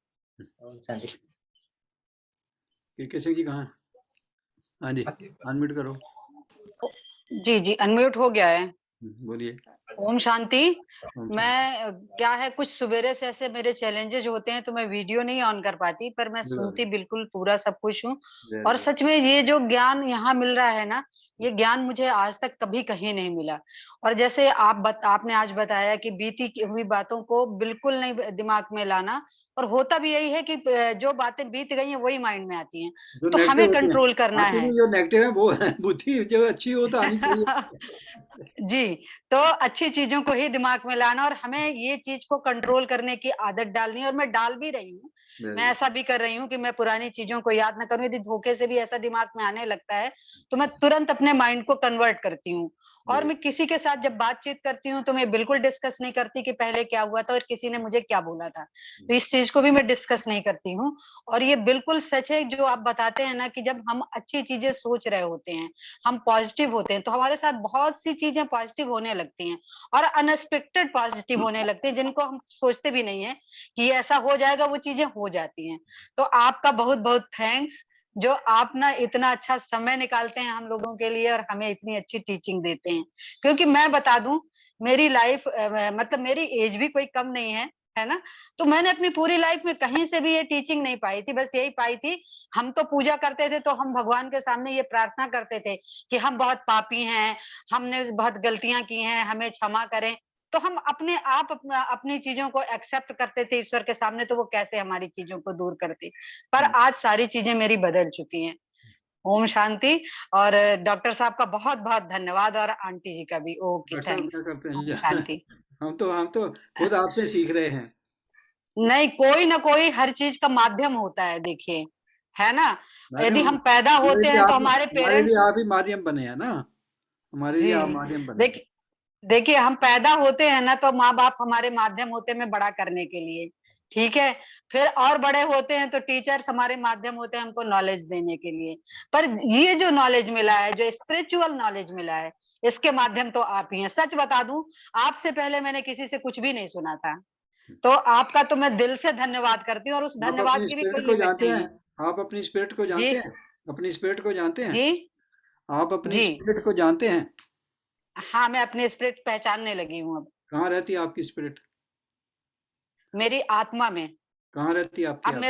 ओम शांति। के सिंह जी कहाँ? हाँ जी अनम्यूट करो। जी अनम्यूट हो गया है। बोलिए। ओम शांति। मैं क्या है, कुछ सवेरे से ऐसे मेरे चैलेंजेस होते हैं तो मैं वीडियो नहीं ऑन कर पाती, पर मैं सुनती बिल्कुल पूरा सब कुछ हूँ। और सच में ये जो ज्ञान यहाँ मिल रहा है ना, ये ज्ञान मुझे आज तक कभी कहीं नहीं मिला। और जैसे आपने आज बताया कि बीती हुई बातों को बिल्कुल नहीं दिमाग में लाना, और होता भी यही है कि जो बातें बीत गई हैं वही माइंड में आती हैं, तो हमें कंट्रोल करना है। जो नेगेटिव है वो है, बुद्धि जो अच्छी हो तो आनी चाहिए। जी, तो अच्छी चीजों को ही दिमाग में लाना और हमें ये चीज को कंट्रोल करने की आदत डालनी है, और मैं डाल भी रही हूँ। मैं ऐसा भी कर रही हूँ कि मैं पुरानी चीजों को याद न करूं। यदि धोखे से भी ऐसा दिमाग में आने लगता है तो मैं तुरंत अपने माइंड को कन्वर्ट करती हूँ। और मैं किसी के साथ जब बातचीत करती हूँ तो मैं बिल्कुल डिस्कस नहीं करती कि पहले क्या हुआ था और किसी ने मुझे क्या बोला था, तो इस चीज को भी मैं डिस्कस नहीं करती हूँ। और ये बिल्कुल सच है जो आप बताते हैं ना, कि जब हम अच्छी चीजें सोच रहे होते हैं, हम पॉजिटिव होते हैं, तो हमारे साथ बहुत सी चीजें पॉजिटिव होने लगती हैं और अनएक्सपेक्टेड पॉजिटिव होने लगती हैं, जिनको हम सोचते भी नहीं है कि ऐसा हो जाएगा, वो चीजें हो जाती हैं। तो आपका बहुत बहुत थैंक्स, जो आप ना इतना अच्छा समय निकालते हैं हम लोगों के लिए और हमें इतनी अच्छी टीचिंग देते हैं। क्योंकि मैं बता दूं, मेरी लाइफ मतलब मेरी एज भी कोई कम नहीं है ना, तो मैंने अपनी पूरी लाइफ में कहीं से भी ये टीचिंग नहीं पाई थी। बस यही पाई थी, हम तो पूजा करते थे तो हम भगवान के सामने ये प्रार्थना करते थे कि हम बहुत पापी हैं, हमने बहुत गलतियां की हैं, हमें क्षमा करें। तो हम अपने आप अपनी चीजों को एक्सेप्ट करते थे ईश्वर के सामने, तो वो कैसे हमारी चीजों को दूर करते। पर आज सारी चीजें मेरी बदल चुकी हैं। ओम शांति। और डॉक्टर साहब का बहुत बहुत धन्यवाद, और आंटी जी का भी। Okay thanks. ओम शांति। हम तो खुद आपसे सीख रहे हैं। नहीं, कोई ना कोई हर चीज का माध्यम होता है, देखिए, है ना। यदि हम पैदा होते हैं तो हमारे पेरेंट्स, आप ही माध्यम बने हैं ना, हमारे लिए आप माध्यम बने। देखिए हम पैदा होते हैं ना, तो माँ बाप हमारे माध्यम होते हैं हमें बड़ा करने के लिए, ठीक है। फिर और बड़े होते हैं तो टीचर्स हमारे माध्यम होते हैं हमको नॉलेज देने के लिए। पर ये जो नॉलेज मिला है, जो स्पिरिचुअल नॉलेज मिला है, इसके माध्यम तो आप ही हैं। सच बता दूं, आपसे पहले मैंने किसी से कुछ भी नहीं सुना था, तो आपका तो मैं दिल से धन्यवाद करती हूँ, और उस धन्यवाद की भी कोई लिमिट नहीं है। आप अपनी स्पिरिट को जानते हैं? अपनी स्पिरिट को जानते हैं जी? आप अपनी स्पिरिट को जानते हैं? हाँ, मैं अपनी स्पिरिट पहचानने लगी हूँ अब। कहाँ रहती है आपकी स्पिरिट? मेरी आत्मा में। कहाँ रहती है आपकी? अब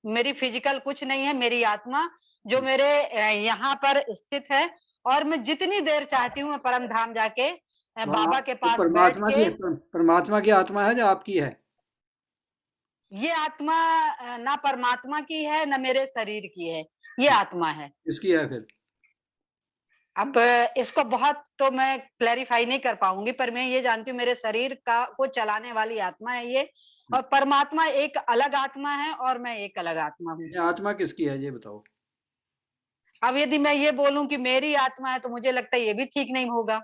मेरी फिजिकल कुछ नहीं है, मेरी आत्मा जो मेरे यहाँ पर स्थित है, और मैं जितनी देर चाहती हूँ मैं परम धाम जाके बाबा के पास बैठ के। परमात्मा की आत्मा है जो आपकी है? ये आत्मा ना परमात्मा की है ना मेरे शरीर की है, ये आत्मा है। किसकी है फिर? अब इसको बहुत तो मैं क्लैरिफाई नहीं कर पाऊंगी, पर मैं ये जानती हूँ मेरे शरीर को चलाने वाली आत्मा है ये, और परमात्मा एक अलग आत्मा है और मैं एक अलग आत्मा हूँ। आत्मा किसकी है ये बताओ? अब यदि मैं ये बोलूं कि मेरी आत्मा है तो मुझे लगता है ये भी ठीक नहीं होगा,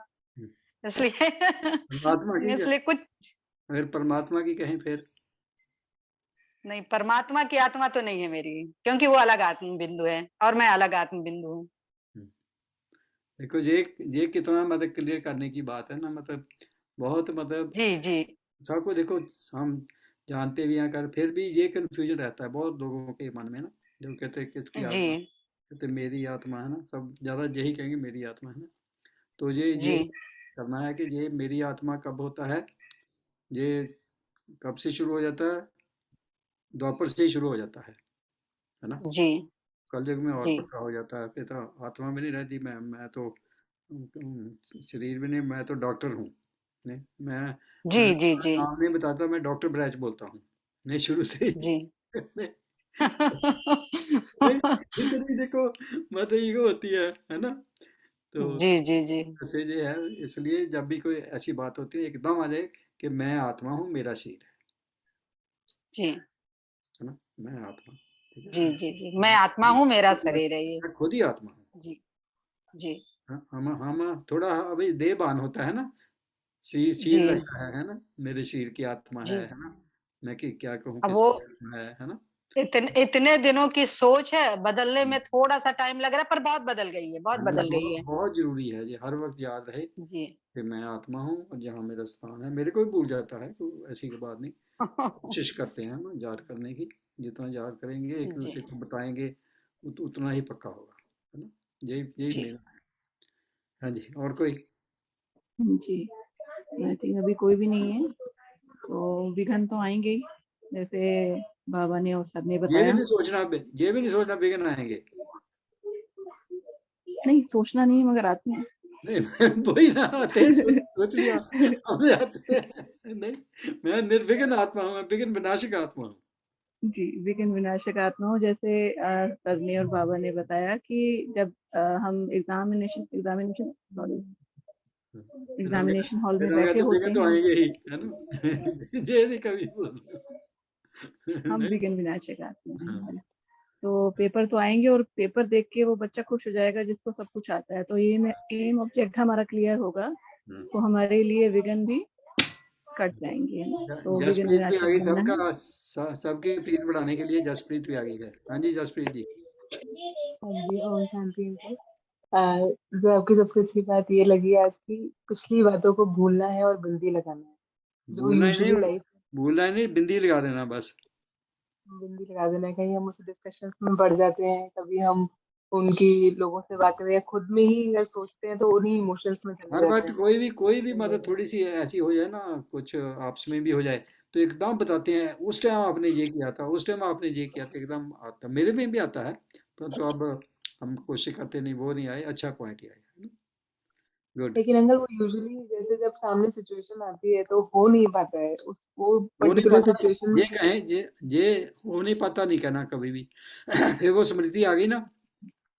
इसलिए इसलिए कुछ। अगर परमात्मा की कहें फिर? नहीं, परमात्मा की आत्मा तो नहीं है मेरी, क्योंकि वो अलग आत्म बिंदु है और मैं अलग आत्म बिंदु हूँ। देखो ये कितना मतलब क्लियर करने की बात है ना, मतलब बहुत मतलब जी सबको देखो हम जानते भी हैं, कर फिर भी ये कंफ्यूजन रहता है बहुत लोगों के मन में ना, जो कहते हैं किसकी आत्मा। कहते मेरी आत्मा है ना, सब ज्यादा यही कहेंगे मेरी आत्मा है ना। तो ये जी करना है कि ये मेरी आत्मा कब होता है, ये कब से शुरू हो जाता है, द्वापर से ही शुरू हो जाता है ना। जी कलयुग में और जी पक्का हो जाता है, फिर तो आत्मा भी नहीं रहती। मैं तो शरीर भी नहीं, मैं तो डॉक्टर हूँ। नहीं, जी मैं जी जी नाम नहीं बताता, मैं डॉक्टर ब्रैच बोलता हूँ नहीं शुरू से ही। जी नहीं, नहीं, इतनी देखो मत ईगो होती है ना। तो जी जी जी ऐसे ये है, इसलिए जब भी कोई ऐसी बात होती है एकदम आ जाए कि मैं आत्मा हूँ, मेरा शरीर जी है ना, मैं आत्मा, ठीक जी है। जी जी मैं आत्मा हूँ, मेरा शरीर है ये। मैं खुद ही आत्मा हूँ। जी जी हाँ, हम थोड़ा अभी देहभान होता है ना, शरीर जी लगता है ना, मेरे शरीर की आत्मा जी है ना। मैं कि क्या कहूँ अब वो किसकी आत्मा है ना। इतने दिनों की सोच है, बदलने में थोड़ा सा टाइम लग रहा है, पर बहुत बदल गई है, बहुत हाँ, ये बदल गई बहुत है। बहुत जरूरी है, ये हर वक्त याद रहे जी कि मैं आत्मा हूँ और जहाँ मेरा स्थान है। मेरे को भी भूल जाता है, तो ऐसी कोई बात नहीं। कोशिश करते हैं हम याद करने की, जितना याद करेंगे एक जी दूसरे को बताएंगे उतना ही पक्का होगा, है ना। यही यही जी मेरा है। हाँ जी, और कोई? जी, आई थिंक अभी कोई भी नहीं है, तो विघन तो आएंगे ही, जैसे बाबा ने और सर ने ये भी बताया। नहीं सोचना, ये भी नहीं सोचना विघ्न आएंगे। नहीं सोचना नहीं, मगर आते हैं। नहीं, वही ना, आते हैं, सोच लिया हमें आते हैं। नहीं, मैं निर्विघ्न आत्मा हूँ, मैं विघ्न विनाशक आत्मा हूँ। जी, विघ्न विनाशक आत्मा हो, जैसे सर ने और बाबा ने बताया कि जब हम एग्जामिनेशन सॉरी फिर हो गया, एग्जामिनेशन हॉल में फिर हो गया बैठे तो होते विघ्न तो हैं, आएंगे ही, है ना। ये नहीं कभी बोलना। हम नहीं। विघ्न विनाशक आत्मा हाँ, हैं। तो पेपर तो आएंगे, और पेपर देख के वो बच्चा खुश हो जाएगा जिसको सब कुछ आता है, तो ये एम ऑब्जेक्ट हमारा क्लियर होगा, तो हमारे लिए विघ्न भी कट जाएंगे, है ना। तो विघ्न जसप्रीत भी आ विनाशक गई, बनना है। सबकी प्रीत बढ़ाने के लिए जसप्रीत भी आ गई है। हाँ जी जसप्रीत जी। हाँ जी, ओम शांति अंकल। जो आपकी सबसे अच्छी बात ये लगी आज की, पिछली बातों को भूलना है और बिंदी लगाना है, जो भूलना ही यूजुअली नहीं, लाइफ भूलना ही नहीं, बिंदी लगा देना बस। में बिंदी लगा देना है। कहीं हम उस डिस्कशंस में बढ़ जाते हैं, कभी हम उनकी लोगों से बात करें या खुद में ही अगर सोचते हैं तो उन्हीं इमोशंस में चले हर जाते वक्त हैं। कोई भी मदद थोड़ी सी ऐसी हो जाए ना, कुछ आपस में भी हो जाए, तो एकदम बताते हैं उस टाइम आपने ये किया था, उस टाइम आपने ये किया था, एकदम आता मेरे में भी आता है। तो अब हम कोशिश करते नहीं, वो नहीं आए, अच्छा पॉइंट ही आया। गुड। लेकिन अंकल वो यूजुअली जैसे जब सामने सिचुएशन आती है तो हो नहीं पाता है, उस वो हो नहीं पर्टिकुलर पाता, सिचुएशन में। ये कहें, ये हो नहीं पाता नहीं कहना कभी भी। फिर वो स्मृति आ गई ना,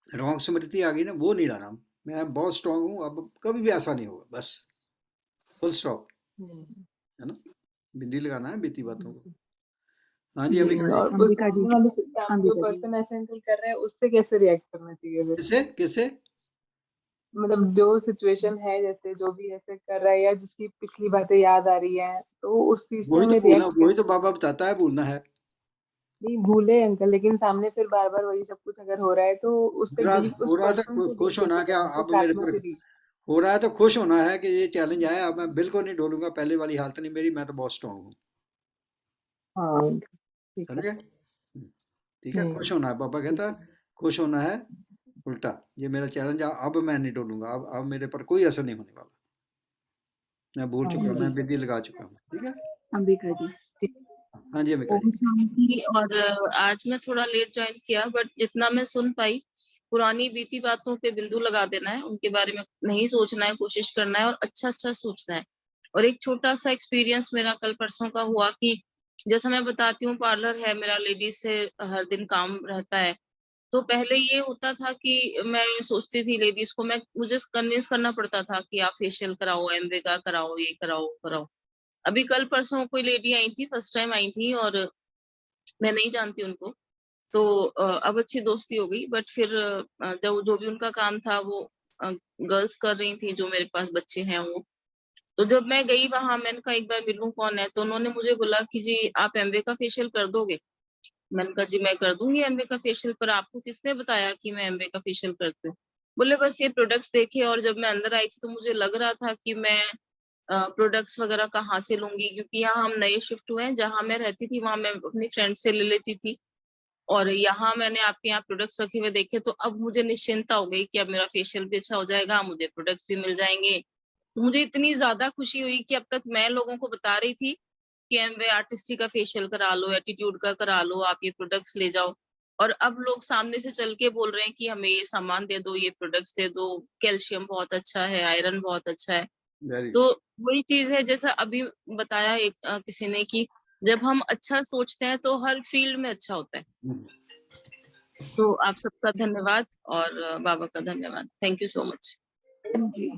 रॉन्ग स्मृति आ गई ना, वो नहीं लाना। मैं बहुत स्ट्रांग हूँ, अब कभी भी ऐसा नहीं होगा, बस फुल स्टॉप, हम्म, है ना। बिंदी लगाना है बीती बातों को। हाँ जी, जी, अभी कहा और वो अंबिका जी। सामने वाले हाँ जो अंबिका जी। पर्सन ऐसे अंकल कर रहे हैं उससे कैसे रिएक्ट करना चाहिए फिर? किससे किससे? मतलब जो सिचुएशन है, जैसे जो भी ऐसे कर रहा है या जिसकी पिछली बातें याद आ रही है, तो उस चीज से वही तो हमें भूलना, रिएक्ट वही तो कैसे? बाबा बताता है, भूलना है। नहीं भूले अंकल, लेकिन सामने फिर बार बार वही सब कुछ अगर हो रहा है तो उससे डील, उस हो रहा था पर्सन से डील खुश होना, कैसे क्या करना है, अब उस मेरे आत्मा पर से डील? हो रहा है तो खुश होना है कि ये चैलेंज आया, अब मैं बिल्कुल नहीं डोलूंगा, पहले वाली हालत नहीं मेरी, मैं तो बहुत स्ट्रांग हूँ। हाँ ठीक समझ है। गए? ठीक है, खुश होना है, बाबा ठीक कहता है। है खुश होना है। उल्टा, ये मेरा चैलेंज, अब मैं नहीं डोलूंगा, अब मेरे पर कोई असर नहीं होने वाला। मैं भूल हाँ चुका हूँ, जी मैं विधि लगा चुका हूँ, ठीक है। अंबिका जी। ठीक। हाँ जी अमिका जी। ओम शांति। और आज मैं थोड़ा लेट ज्वाइन किया, बट जितना मैं सुन पाई, पुरानी बीती बातों पे बिंदु लगा देना है, उनके बारे में नहीं सोचना है, कोशिश करना है और अच्छा अच्छा सोचना है। और एक छोटा सा एक्सपीरियंस मेरा कल परसों का हुआ कि जैसा मैं बताती हूँ, पार्लर है मेरा, लेडीज से हर दिन काम रहता है। तो पहले ये होता था कि मैं सोचती थी लेडीज को, मुझे कन्विंस करना पड़ता था कि आप फेशियल कराओ, एमवे का कराओ, ये कराओ कराओ। अभी कल परसों कोई लेडी आई थी, फर्स्ट टाइम आई थी और मैं नहीं जानती उनको। तो अब अच्छी दोस्ती हो गई, बट फिर जब जो भी उनका काम था वो गर्ल्स कर रही थी, जो मेरे पास बच्चे हैं वो। तो जब मैं गई वहां, मैंने कहा एक बार मिलूं कौन है, तो उन्होंने मुझे बोला कि जी आप एमवे का फेशियल कर दोगे। मैंने कहा जी मैं कर दूंगी एमवे का फेशियल, पर आपको किसने बताया कि मैं एमवे का फेशियल करती हूँ? बोले बस ये प्रोडक्ट्स देखे, और जब मैं अंदर आई थी तो मुझे लग रहा था कि मैं प्रोडक्ट्स वगैरह कहाँ से लूंगी, क्योंकि यहाँ हम नए शिफ्ट हुए हैं, जहाँ मैं रहती थी वहां मैं अपनी फ्रेंड से ले लेती थी। और यहाँ मैंने आपके यहाँ प्रोडक्ट्स रखे हुए देखे तो अब मुझे निश्चिंता हो गई कि अब मेरा फेशियल भी अच्छा हो जाएगा, मुझे प्रोडक्ट्स भी मिल जाएंगे। तो मुझे इतनी ज्यादा खुशी हुई कि अब तक मैं लोगों को बता रही थी कि एमवे आर्टिस्ट्री का फेशियल करा लो, एटीट्यूड का करा लो, आप ये प्रोडक्ट्स ले जाओ। और अब लोग सामने से चल के बोल रहे हैं कि हमें ये सामान दे दो, ये प्रोडक्ट्स दे दो, कैल्शियम बहुत अच्छा है, आयरन बहुत अच्छा है। तो वही चीज है जैसा अभी बताया एक किसी ने कि जब हम अच्छा सोचते हैं तो हर फील्ड में अच्छा होता है। सो आप सबका धन्यवाद और बाबा का धन्यवाद। Thank you so much. जी,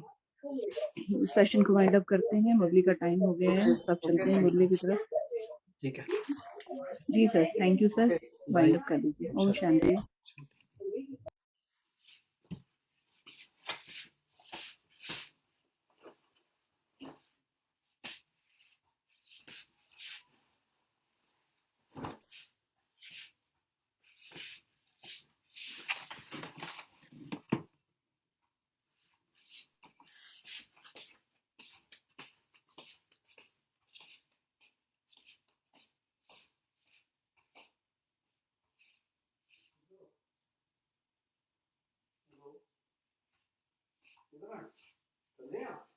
सेशन को वाइंड अप करते हैं, मुरली का टाइम हो गया है, सब चलते हैं मुरली की तरफ। ठीक है जी sir, thank you sir, wind up कर दीजिए। ओम शांति। कल्याण